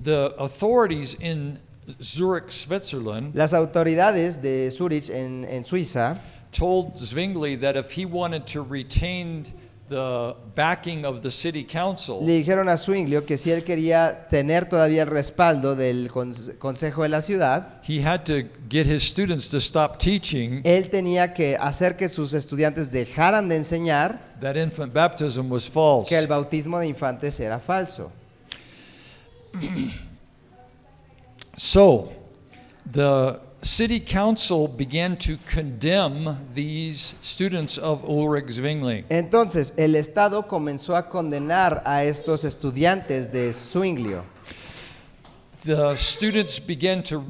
The authorities in Zurich, Switzerland, Las autoridades de Zurich en Suiza told Zwingli that if he wanted to retain the backing of the city council, le dijeron a Zwinglio que si él quería tener todavía el respaldo del consejo de la ciudad, he had to get his students to stop teaching él tenía que hacer que sus estudiantes dejaran de enseñar that infant baptism was false. que el bautismo de infantes era falso. So, the city council began to condemn these students of Ulrich Zwingli. Entonces, el Estado comenzó a condenar a estos estudiantes de Zwinglio. The students began to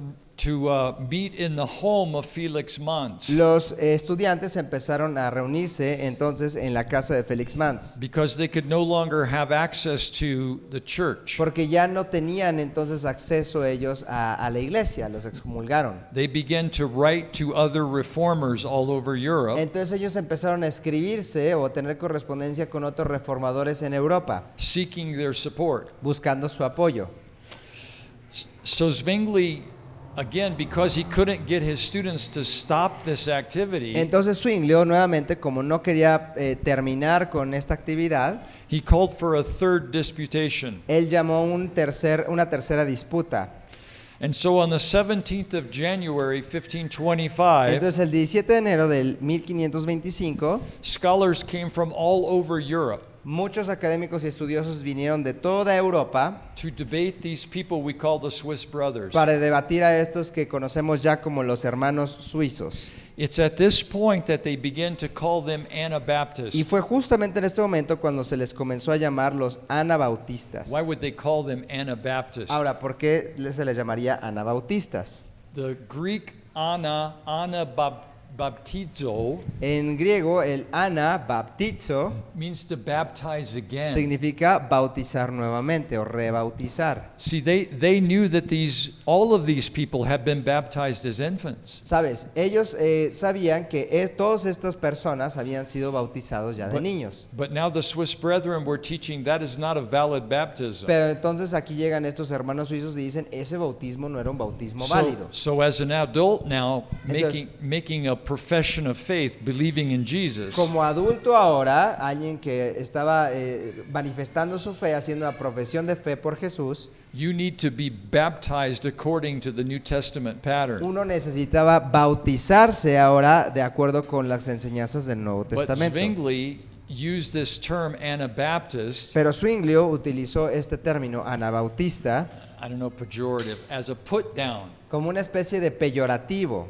meet in the home of Felix Manz Los estudiantes empezaron a reunirse entonces en la casa de Félix Manz, because they could no longer have access to the church. porque ya no tenían entonces acceso ellos a la iglesia, los excomulgaron. They began to write to other reformers all over Europe, Entonces ellos empezaron a escribirse o tener correspondencia con otros reformadores en Europa, seeking their support. buscando su apoyo. So Zwingli, again, because he couldn't get his students to stop this activity, Entonces Zwinglio nuevamente, como no quería terminar con esta actividad, he called for a third disputation. él llamó una tercera disputa. And so on the 17th of January, 1525, Entonces el 17 de enero del 1525, scholars came from all over Europe muchos académicos y estudiosos vinieron de toda Europa to debate these people we call the Swiss brothers. para debatir a estos que conocemos ya como los hermanos suizos. It's at this point that they begin to call them Anabaptists. Y fue justamente en este momento cuando se les comenzó a llamar los anabautistas. Why would they call them Anabaptists? Ahora, ¿por qué se les llamaría anabautistas? The Greek anabaptizo En griego, el anabaptizo means to baptize again. significa bautizar nuevamente o rebautizar. See, they knew that all of these people had been baptized as infants. Sabes, ellos sabían que todas estas personas habían sido bautizados ya de niños. But now the Swiss brethren were teaching that is not a valid baptism. Pero entonces aquí llegan estos hermanos suizos y dicen, ese bautismo no era un bautismo válido. So as an adult now, Entonces, making a profession of faith, believing in Jesus, Como adulto ahora, alguien que estaba manifestando su fe, haciendo la profesión de fe por Jesús, you need to be baptized according to the New Testament pattern. uno necesitaba bautizarse ahora de acuerdo con las enseñanzas del Nuevo But Testamento. Zwingli used this term Anabaptist, Pero Zwinglio utilizó este término anabautista I don't know, pejorative, as a put down. como una especie de peyorativo.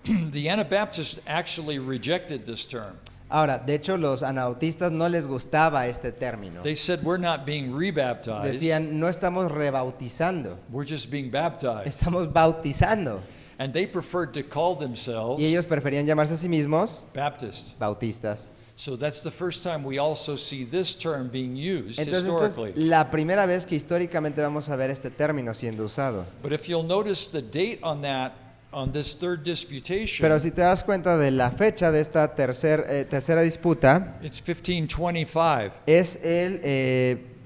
The Anabaptists actually rejected this term. Ahora, de hecho, los anabautistas no les gustaba este término. They said, we're not being rebaptized, Decían, no estamos rebautizando, we're just being baptized. estamos bautizando. And they preferred to call themselves Y ellos preferían llamarse a sí mismos Baptist. bautistas. So that's the first time we also see this term being used Entonces, esta es historically. la primera vez que históricamente vamos a ver este término siendo usado. But if you'll notice the date on this third disputation, Pero si te das cuenta de la fecha de esta tercera disputa, it's 1525. es el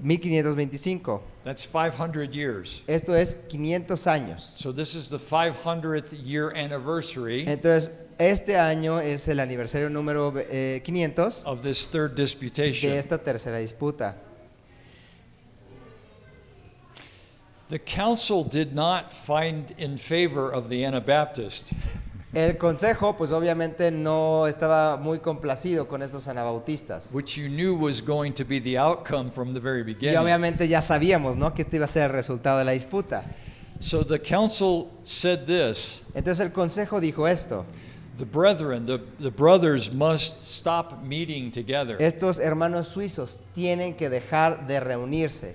1525. That's 500 years. Esto es 500 años. So this is the 500th year anniversary Entonces, este año es el aniversario número 500 of this third de disputation. esta tercera disputa. The council did not find in favor of the Anabaptist. El consejo, pues obviamente no estaba muy complacido con estos anabautistas. Which you knew was going to be the outcome from the very Y beginning. obviamente ya sabíamos, ¿no?, que este iba a ser el resultado de la disputa. So the council said this, Entonces el consejo dijo esto: the brethren, the brothers must stop meeting together. estos hermanos suizos tienen que dejar de reunirse.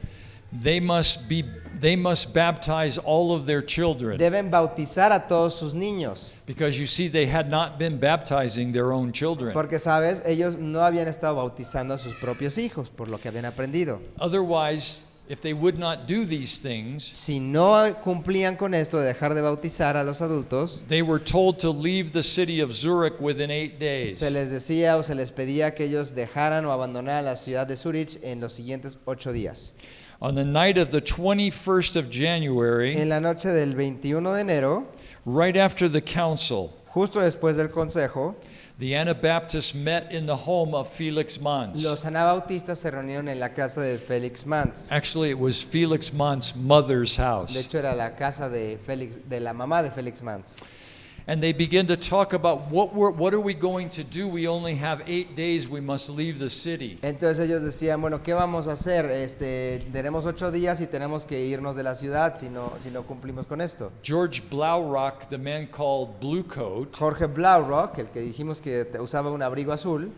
They must baptize all of their children. Deben bautizar a todos sus niños. Because you see, they had not been baptizing their own children. Porque, sabes, ellos no habían estado bautizando a sus propios hijos, por lo que habían aprendido. Otherwise, if they would not do these things, Si no cumplían con esto de dejar de bautizar a los adultos, they were told to leave the city of Zurich within 8 days. se les decía o se les pedía que ellos dejaran o abandonaran la ciudad de Zurich en los siguientes 8 días. On the night of the 21st of January, En la noche del 21 de enero, right after the council, justo después del consejo, the Anabaptists met in the home of Felix Manz. los anabautistas se reunieron en la casa de Félix Manz. Actually, it was Felix Manz's mother's De house. hecho, era la casa de la mamá de Félix Manz. And they began to talk about what are we going to do? We only have 8 days. We must leave the city. Entonces ellos decían, bueno, ¿qué vamos a hacer? Tenemos 8 días y tenemos que irnos de la ciudad si no cumplimos con esto. George Blaurock, the man called Blue Coat, Jorge Blaurock, el que dijimos que usaba un abrigo azul,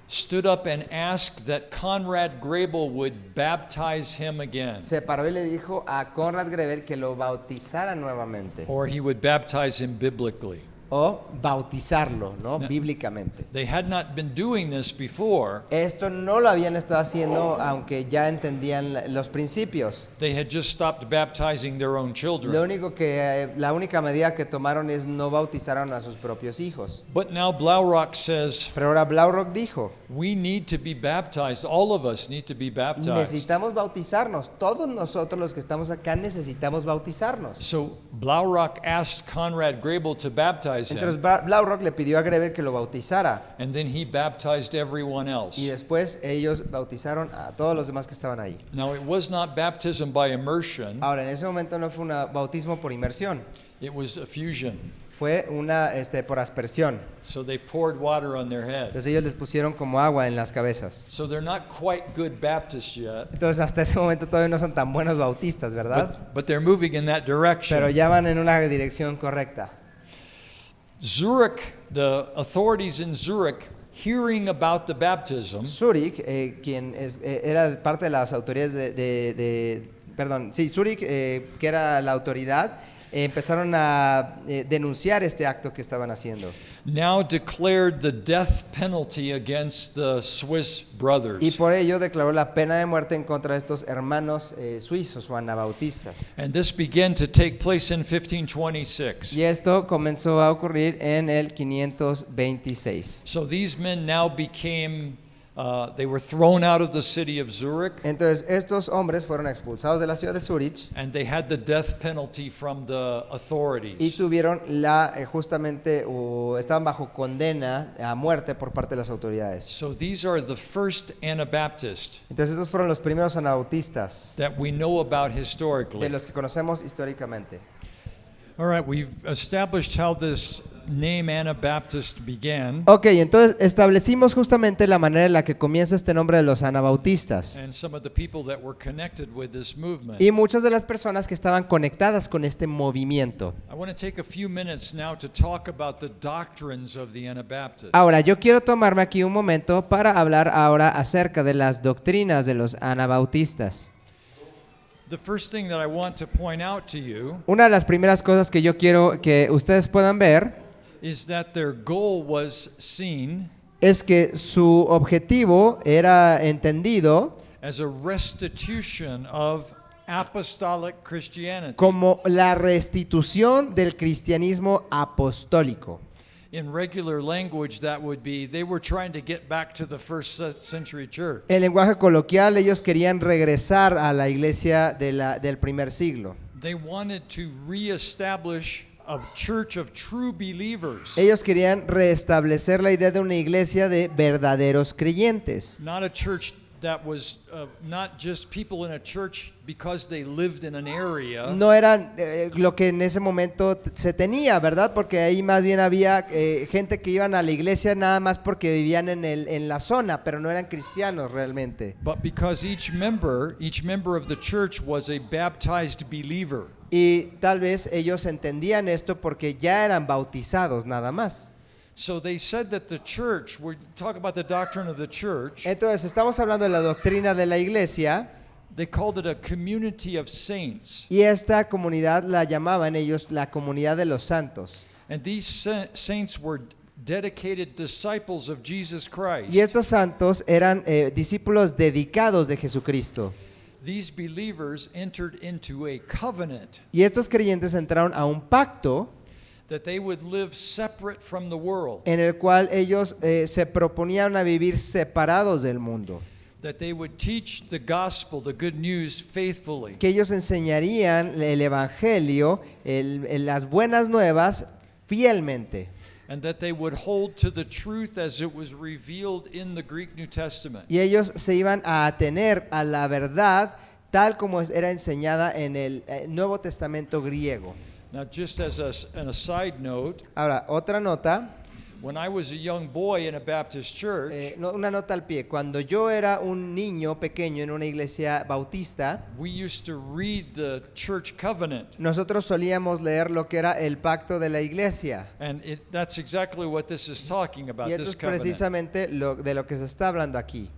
stood up and asked that Conrad Grebel would baptize him again, se paró y le dijo a Conrad Grebel que lo bautizara nuevamente. or he would baptize him biblically. O bautizarlo, ¿no? No. Bíblicamente. They had not been doing this before. Esto no lo habían estado haciendo, aunque ya entendían los principios. They had just stopped baptizing their own children. La única medida que tomaron es no bautizaron a sus propios hijos. But now Blaurock says, Pero ahora Blaurock dijo, we need to be baptized. All of us need to be baptized. necesitamos bautizarnos. Todos nosotros los que estamos acá necesitamos bautizarnos. So Blaurock asked Conrad Grebel to baptize Entonces him, Blaurock le pidió a Grebel que lo bautizara. and then he baptized everyone else. Y después ellos bautizaron a todos los demás que estaban ahí. Now it was not baptism by immersion, Ahora, en ese momento no fue un bautismo por inmersión, it was effusion. fue por aspersión. So they poured water on their head. Entonces ellos les pusieron como agua en las cabezas. So they're not quite good Baptists yet, Entonces hasta ese momento todavía no son tan buenos bautistas, ¿verdad? but they're moving in that Pero direction. ya van en una dirección correcta. Zurich, the authorities in Zurich, hearing about the baptism, Zurich, quien era parte de las autoridades Zurich, que era la autoridad, empezaron a denunciar este acto que estaban haciendo. now declared the death penalty against the Swiss brothers. Y por ello declaró la pena de muerte en contra de estos hermanos suizos o anabautistas. And this began to take place in 1526. Y esto comenzó a ocurrir en el 526. So these men now became, they were thrown out of the city of Zurich, Entonces estos hombres fueron expulsados de la ciudad de Zurich and they had the death penalty from the y authorities. tuvieron estaban bajo condena a muerte por parte de las autoridades. So these are the first Anabaptists Entonces estos fueron los primeros anabautistas that we know about de historically. los que conocemos históricamente. All right, we've established how this name Anabaptist began. Ok, entonces establecimos justamente la manera en la que comienza este nombre de los anabautistas. And some of the people that were connected with this movement. Y muchas de las personas que estaban conectadas con este movimiento. I want to take a few minutes now to talk about the doctrines of the Anabaptists. Ahora, yo quiero tomarme aquí un momento para hablar ahora acerca de las doctrinas de los anabautistas. The first thing that I want to point out to you Una de las primeras cosas que yo quiero que ustedes puedan ver is that their goal was seen es que su objetivo era entendido as a restitution of apostolic Christianity. como la restitución del cristianismo apostólico. In regular language, that would be they were trying to get back to the first century church. En lenguaje coloquial, ellos querían regresar a la iglesia del primer siglo. They wanted to reestablish a church of true believers, Ellos querían restablecer la idea de una iglesia de verdaderos creyentes. not a church that was not just people in a church because they lived in an area. No eran lo que en ese momento se tenía, ¿verdad? Porque ahí más bien había gente que iban a la iglesia nada más porque vivían en la zona, pero no eran cristianos realmente. But because each member of the church was a baptized believer. Y tal vez ellos entendían esto porque ya eran bautizados nada más. So they said that the church, we talk about the doctrine of the church, Entonces, estamos hablando de la doctrina de la iglesia they called it a community of saints. y esta comunidad la llamaban ellos la comunidad de los santos. And these saints were dedicated disciples of Jesus Christ. Y estos santos eran discípulos dedicados de Jesucristo. These believers entered into a covenant Y estos creyentes entraron a un pacto that they would live separate from the world, en el cual ellos se proponían a vivir separados del mundo, that they would teach the gospel, the good news, faithfully, que ellos enseñarían el evangelio, las buenas nuevas fielmente, and that they would hold to the truth as it was revealed in the Greek New Testament. y ellos se iban a atener a la verdad tal como era enseñada en el Nuevo Testamento griego. Now, just as an aside note, Ahora, otra nota, when I was a young boy in a Baptist church, una nota al pie. Cuando yo era un niño pequeño en una iglesia bautista, we used to read the church covenant. nosotros solíamos leer lo que era el pacto de la iglesia. And that's exactly what this is talking about, Y esto this es covenant. precisamente de lo que se está hablando aquí.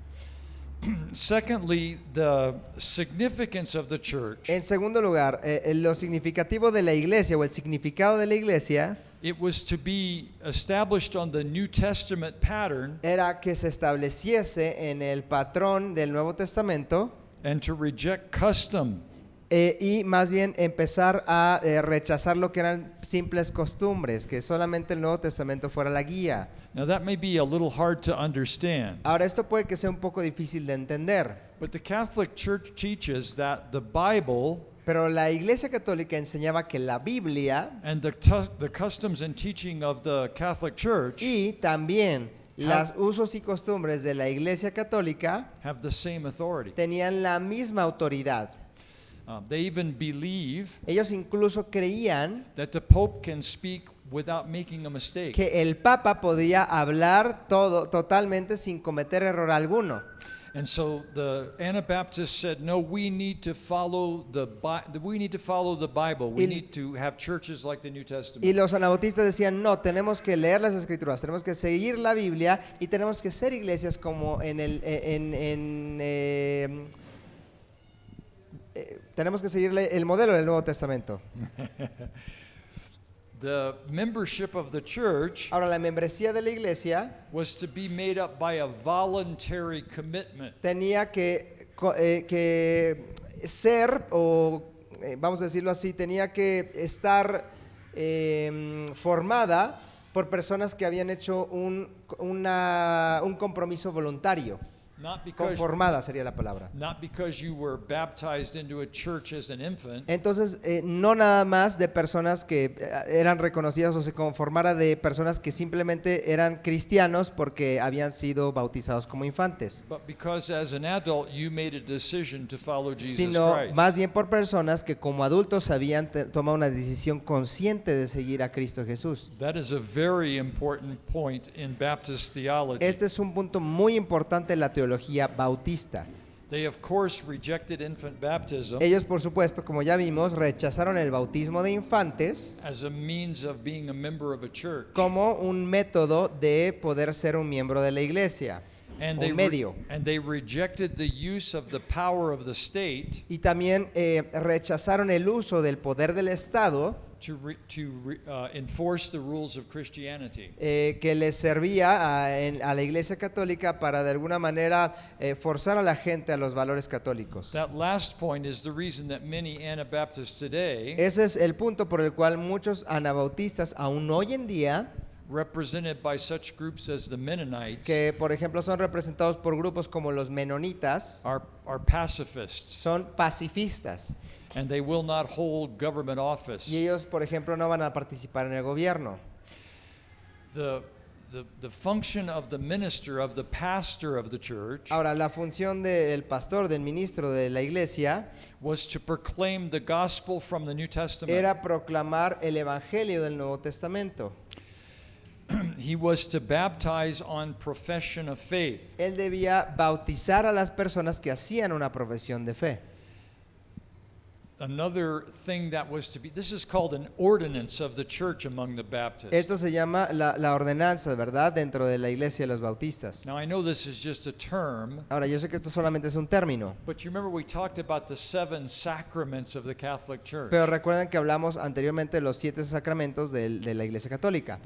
Secondly, the significance of the church. En segundo lugar, lo significativo de la iglesia o el significado de la iglesia It was to be established on the New Testament pattern era que se estableciese en el patrón del Nuevo Testamento and to reject custom. y más bien empezar a rechazar lo que eran simples costumbres, que solamente el Nuevo Testamento fuera la guía. Now that may be a little hard to understand, Ahora, esto puede que sea un poco difícil de entender, but the Catholic Church teaches that the Bible pero la Iglesia Católica enseñaba que la Biblia and the customs and teaching of the Catholic Church y también los usos y costumbres de la Iglesia Católica have the same authority. tenían la misma autoridad. They even believe Ellos incluso creían that the Pope can speak without making a mistake. que el Papa podía hablar totalmente sin cometer error alguno. And so the Anabaptists said, no, we need to follow the Bible. We need to have churches like the New Y Testament. los anabautistas decían, no, tenemos que leer las Escrituras, tenemos que seguir la Biblia y tenemos que ser iglesias como tenemos que seguir el modelo del Nuevo Testamento. The membership of the church Ahora, la membresía de la iglesia was to be made up by a voluntary commitment. tenía que ser, o vamos a decirlo así, tenía que estar formada por personas que habían hecho un compromiso voluntario. Not because, conformada sería la palabra. not because you were baptized into a church as an infant, Entonces, no nada más de personas que eran reconocidas o se conformara de personas que simplemente eran cristianos porque habían sido bautizados como infantes, but because as an adult you made a decision to follow Jesus sino Christ. más bien por personas que como adultos habían tomado una decisión consciente de seguir a Cristo Jesús. That is a very important point in Baptist theology. Este es un punto muy importante en la teología bautista. They of course rejected infant baptism Ellos, por supuesto, como ya vimos, rechazaron el bautismo de infantes as a means of being a member of a church. como un método de poder ser un miembro de la iglesia, And un medio. and they rejected the use of the power of the state Y también rechazaron el uso del poder del Estado to enforce the rules of Christianity. que les servía a la Iglesia Católica para de alguna manera forzar a la gente a los valores católicos. That last point is the reason that many Anabaptists today, Ese es el punto por el cual muchos anabautistas aún hoy en día, represented by such groups as the Mennonites, que por ejemplo son representados por grupos como los menonitas, are pacifists, son pacifistas. and they will not hold government office. Y ellos, por ejemplo, no van a participar en el gobierno. The function of the minister, of the pastor of the church, Ahora, la función del pastor, del ministro de la iglesia, was to proclaim the gospel from the New Testament. era proclamar el evangelio del Nuevo Testamento. He was to baptize on profession of faith. Él debía bautizar a las personas que hacían una profesión de fe. Another thing that was to be, this is called an ordinance of the church among the Baptists. Esto se llama la ordenanza, ¿verdad? Dentro de la iglesia de los bautistas. Now I know this is just a term, Ahora, yo sé que esto solamente es un término, but you remember we talked about the 7 sacraments of the Catholic Church. pero recuerden que hablamos anteriormente de los 7 sacramentos de la iglesia católica.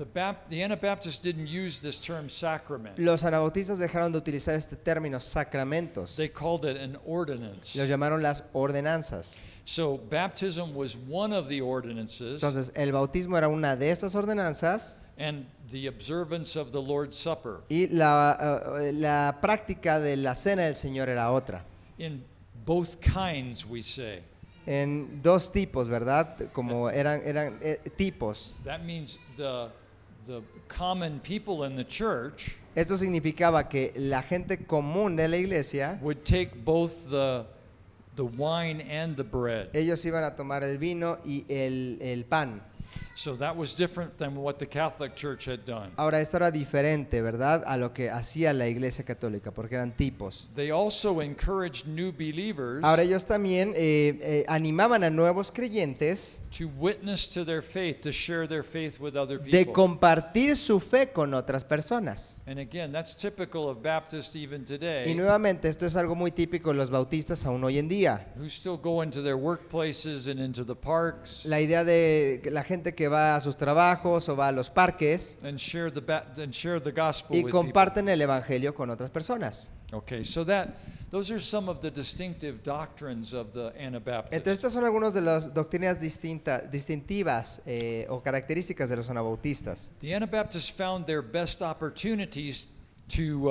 The Anabaptists didn't use this term sacrament. Los anabautistas dejaron de utilizar este término sacramentos. They called it an ordinance. Los llamaron las ordenanzas. So baptism was one of the ordinances, Entonces, el bautismo era una de estas ordenanzas and the observance of the Lord's Supper. y la práctica de la cena del Señor era otra. In both kinds, we say. En dos tipos, ¿verdad? Como eran tipos. That means the common people in the church Esto significaba que la gente común de la iglesia, would take both the wine and the bread. ellos iban a tomar el vino y el pan. So that was different than what the Catholic Church had done. Ahora, esto era diferente, ¿verdad? A lo que hacía la iglesia católica, porque eran tipos. They also encouraged new believers Ahora, ellos también animaban a nuevos creyentes to witness to their faith, to share their faith with other de people. compartir su fe con otras personas. And again, that's typical of Baptists even Y today, nuevamente, esto es algo muy típico de los bautistas aún hoy en día. who still go into their workplaces and into the parks La idea de que la gente que va a sus trabajos o va a los parques and share the gospel y with comparten el evangelio con otras personas. people. Okay, so those are some of the distinctive doctrines of the Entonces, Anabaptists. estas son algunas de las doctrinas distintivas o características de los anabautistas. The Anabaptists found their best opportunities to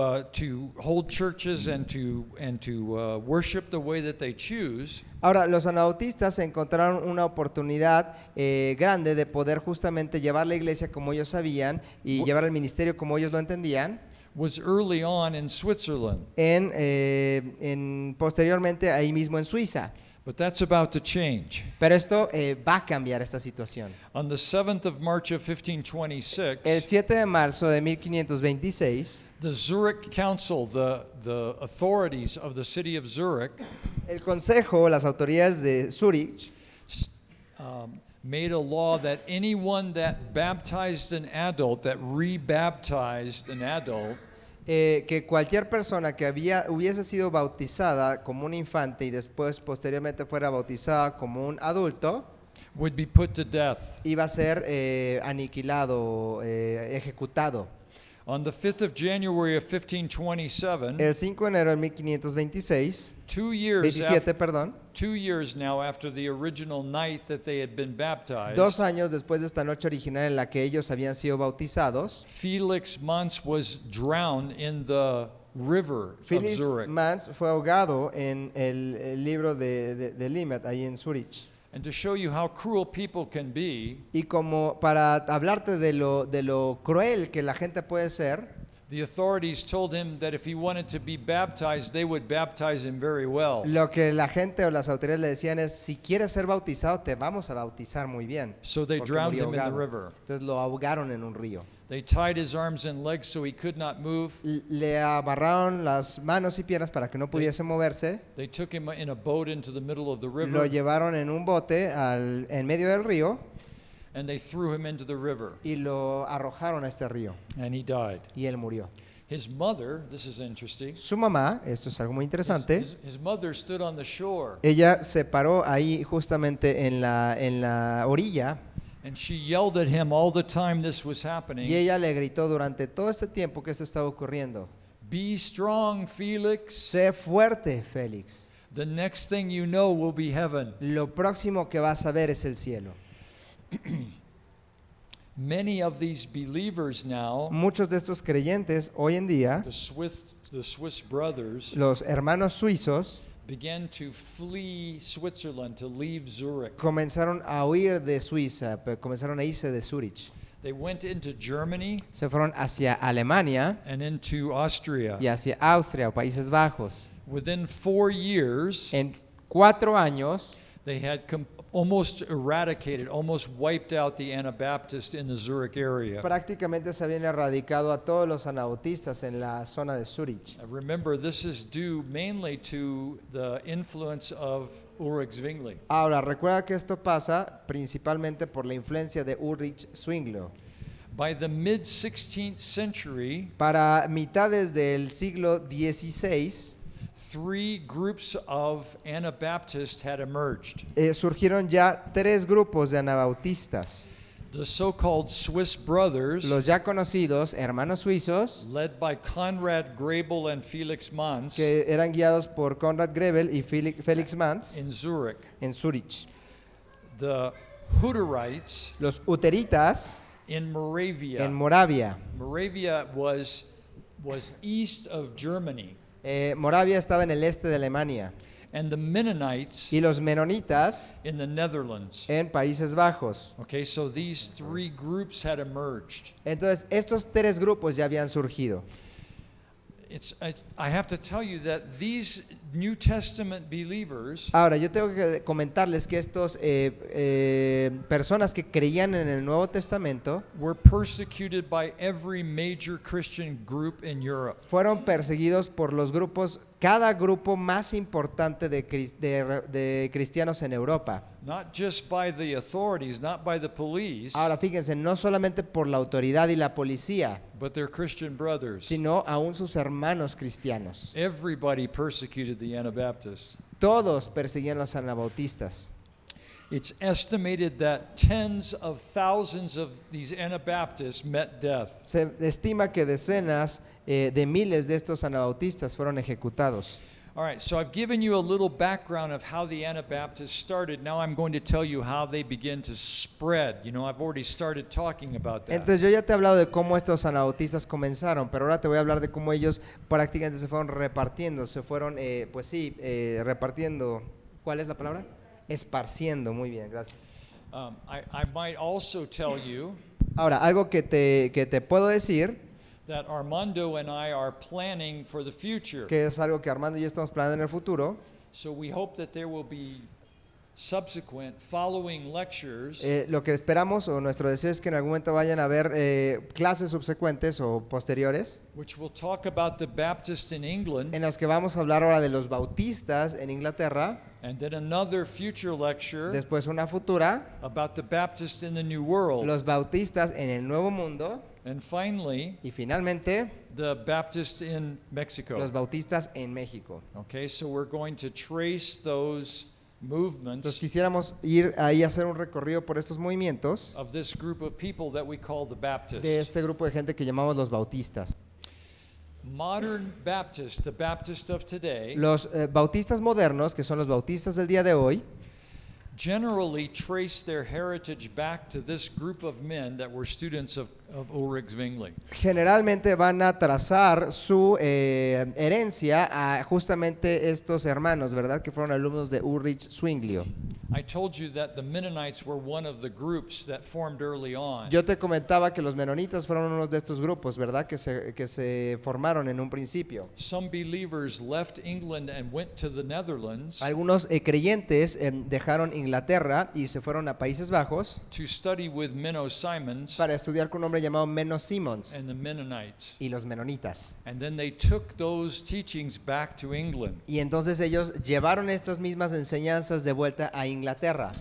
hold churches and to worship the way that they choose Ahora, los anabautistas encontraron una oportunidad grande de poder justamente llevar la iglesia como ellos sabían y llevar el ministerio como ellos lo entendían. was early on in Switzerland, Posteriormente ahí mismo en Suiza. but that's about to change. Pero esto va a cambiar esta situación. On the 7th of March of El 1526, 7 de marzo de 1526, the Zurich Council, the authorities of the city of Zurich, el consejo, las autoridades de Zurich, made a law that anyone that baptized an adult, that rebaptized an adult, que cualquier persona que hubiese sido bautizada como un infante y después posteriormente fuera bautizada como un adulto, would be put to death. iba a ser aniquilado, ejecutado. On the 5th of January of 1527, El 5 de enero de 1526, 2 years 27, perdón, 2 years now after the original night that they had been baptized, 2 años después de esta noche original en la que ellos habían sido bautizados, Felix Mons was drowned in the river of Phyllis Zurich. Mans fue ahogado en el libro de Limmat, ahí en Zurich. And to show you how cruel people can be, Y como para hablarte de lo cruel que la gente puede ser, the authorities told him that if he wanted to be baptized, they would baptize him very well. lo que la gente o las autoridades le decían es, si quieres ser bautizado, te vamos a bautizar muy bien. So they Porque drowned murió him in the ahogado. river. Entonces lo ahogaron en un río. They tied his arms and legs so he could not move. Le amarraron las manos y piernas para que no pudiese moverse. They took him in a boat into the middle of the Lo river, llevaron en un bote en medio del río and they threw him into the river, y lo arrojaron a este río. and he died. Y él murió. His mother, this is interesting, Su mamá, esto es algo muy interesante, his mother stood on the shore, ella se paró ahí justamente en la orilla and she yelled at him all the time this was y happening, ella le gritó durante todo este tiempo que esto estaba ocurriendo. "Be strong, Felix. Sé fuerte, Félix. The next thing you know will be heaven." Lo próximo que vas a ver es el cielo. Many of these believers now, Muchos de estos creyentes hoy en día, the Swiss brothers, los hermanos suizos, began to flee Switzerland, to leave Zurich. comenzaron a huir de Suiza, comenzaron a irse de Zurich. They went into Germany Se fueron hacia Alemania and into Austria. y hacia Austria o Países Bajos. Within 4 years, En 4 años they had almost eradicated, almost wiped out the Anabaptists in the Zurich area. prácticamente se habían erradicado a todos los anabautistas en la zona de Zurich. Remember, this is due mainly to the influence of Ulrich Zwingli. Ahora, recuerda que esto pasa principalmente por la influencia de Ulrich Zwingli. By the mid-16th century, Para mitades del siglo XVI, 3 groups of Anabaptists had emerged. surgieron ya 3 grupos de anabautistas. The so-called Swiss brothers, Los ya conocidos hermanos suizos, led by Conrad Grebel and Felix Manz que eran guiados por Konrad Grebel y Felix Manz in Zurich. en Zurich. The Hutterites Los uteritas in Moravia. en Moravia. Moravia was east of Germany. Moravia estaba en el este de Alemania. And the Mennonites Y los menonitas in the Netherlands. en Países Bajos. Okay, so these 3 groups had emerged. Entonces, estos 3 grupos ya habían surgido. I have to tell you that these New Testament believers Ahora, yo tengo que comentarles que estos personas que creían en el Nuevo Testamento were persecuted by every major Christian group in Europe. fueron perseguidos por los grupos, cada grupo más importante de cristianos en Europa. Not just by the authorities, not by the police, Ahora, fíjense, no solamente por la autoridad y la policía, but their Christian brothers. sino aún sus hermanos cristianos. Everybody persecuted the Anabaptists. Todos perseguían a los anabautistas. It's estimated that tens of thousands of these Anabaptists met death. Se estima que decenas de miles de estos anabautistas fueron ejecutados. All right, so I've given you a little background of how the Anabaptists started. Now I'm going to tell you how they begin to spread. You know, I've already started talking about that. Entonces yo ya te he hablado de cómo estos anabautistas comenzaron, pero ahora te voy a hablar de cómo ellos prácticamente se fueron repartiendo, se fueron, repartiendo. ¿Cuál es la palabra? Esparciendo, muy bien, gracias. I might also tell you Ahora, algo que te puedo decir, that Armando and I are planning for the future. que es algo que Armando y yo estamos planeando en el futuro, So we hope that there will be subsequent following lectures lo que esperamos o nuestro deseo es que en algún momento vayan a haber clases subsecuentes o posteriores, which will talk about the Baptists in England, en las que vamos a hablar ahora de los bautistas en Inglaterra, and then another future lecture después una futura, about the Baptists in the New World, los bautistas en el Nuevo Mundo, and finally y finalmente the Baptists in Mexico. los bautistas en México. Okay, so we're going to trace those Entonces movements quisiéramos ir ahí a hacer un recorrido por estos movimientos of this group of people that we call the de Baptists. este grupo de gente que llamamos los bautistas. Modern Baptists, the Baptists of today, Los bautistas modernos, que son los bautistas del día de hoy, generally trace their heritage back to this group of men that were students of Ulrich Zwingli. Generalmente van a trazar su herencia a justamente estos hermanos, ¿verdad? Que fueron alumnos de Ulrich Zwinglio. I told you that the Mennonites were one of the groups that formed early on. Yo te comentaba que los menonitas fueron unos de estos grupos, ¿verdad? Que se formaron en un principio. Some believers left England and went to the Netherlands Algunos creyentes dejaron Inglaterra y se fueron a Países Bajos to study with Menno Simons para estudiar con un hombre llamado Menno Simons and the Mennonites. y los menonitas. And then they took those teachings back to England. Y entonces ellos llevaron estas mismas enseñanzas de vuelta a Inglaterra.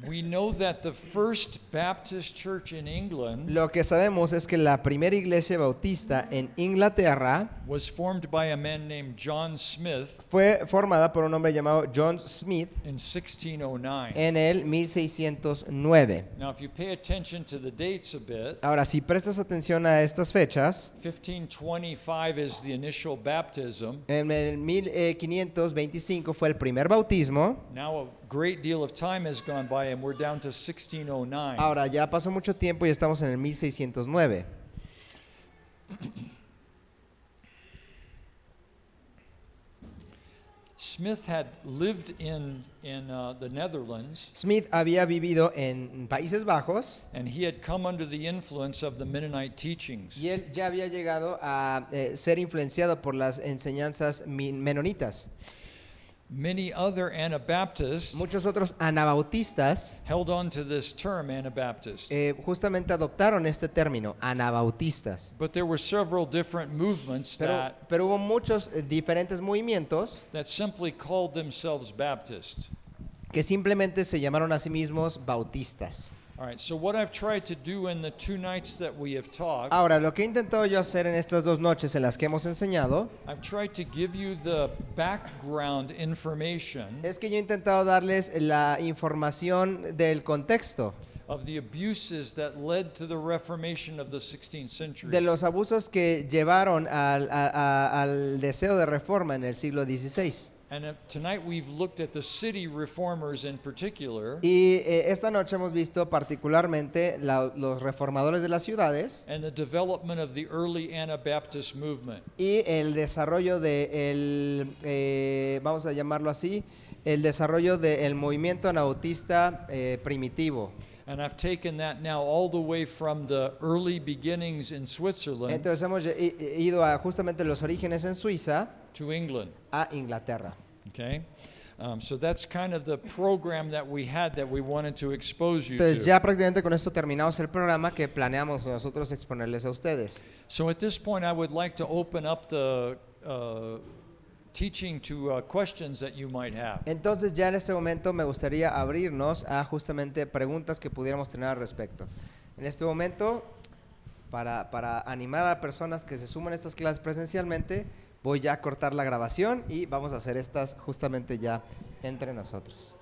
We know that the first Baptist church in England Lo que sabemos es que la primera iglesia bautista en Inglaterra was formed by a man named John Smith fue formada por un hombre llamado John Smith in 1609. en el 1609. Now, if you pay attention to the dates a bit, Ahora, si prestas atención a estas fechas, 1525 is the initial baptism. en el 1525 fue el primer bautismo. Now, a great deal of time has gone by and we're down to 1609. Ahora, ya pasó mucho tiempo y estamos en el 1609. Smith had lived in the Netherlands, Smith había vivido en Países Bajos and he had come under the influence of the Mennonite teachings. y él ya había llegado a ser influenciado por las enseñanzas menonitas. Many other Anabaptists Muchos otros anabautistas held on to this term, Anabaptist. justamente adoptaron este término, anabautistas. But there were several different movements Pero hubo muchos diferentes movimientos that simply called themselves Baptist. que simplemente se llamaron a sí mismos bautistas. All right, so what I've tried to do in the 2 nights that we have talked, Ahora, lo que he intentado yo hacer en estas 2 noches en las que hemos enseñado I've tried to give you the background information es que yo he intentado darles la información del contexto, of the abuses that led to the Reformation of the 16th century. de los abusos que llevaron al deseo de reforma en el siglo XVI. And tonight we've looked at the city reformers in particular Y esta noche hemos visto particularmente los reformadores de las ciudades and the development of the early Anabaptist movement. y el desarrollo vamos a llamarlo así, el desarrollo del movimiento anabautista primitivo. And I've taken that now all the way from the early beginnings in Switzerland Entonces hemos ido a justamente los orígenes en Suiza to England. a Inglaterra. Okay? So that's kind of the program that we had that we wanted to expose you Entonces to. ya prácticamente con esto terminamos el programa que planeamos nosotros exponerles a ustedes. So at this point, I would like to open up the teaching to questions that you might have. Entonces ya en este momento me gustaría abrirnos a justamente preguntas que pudiéramos tener al respecto. En este momento, para animar a personas que se suman a estas clases presencialmente, voy ya a cortar la grabación y vamos a hacer estas justamente ya entre nosotros.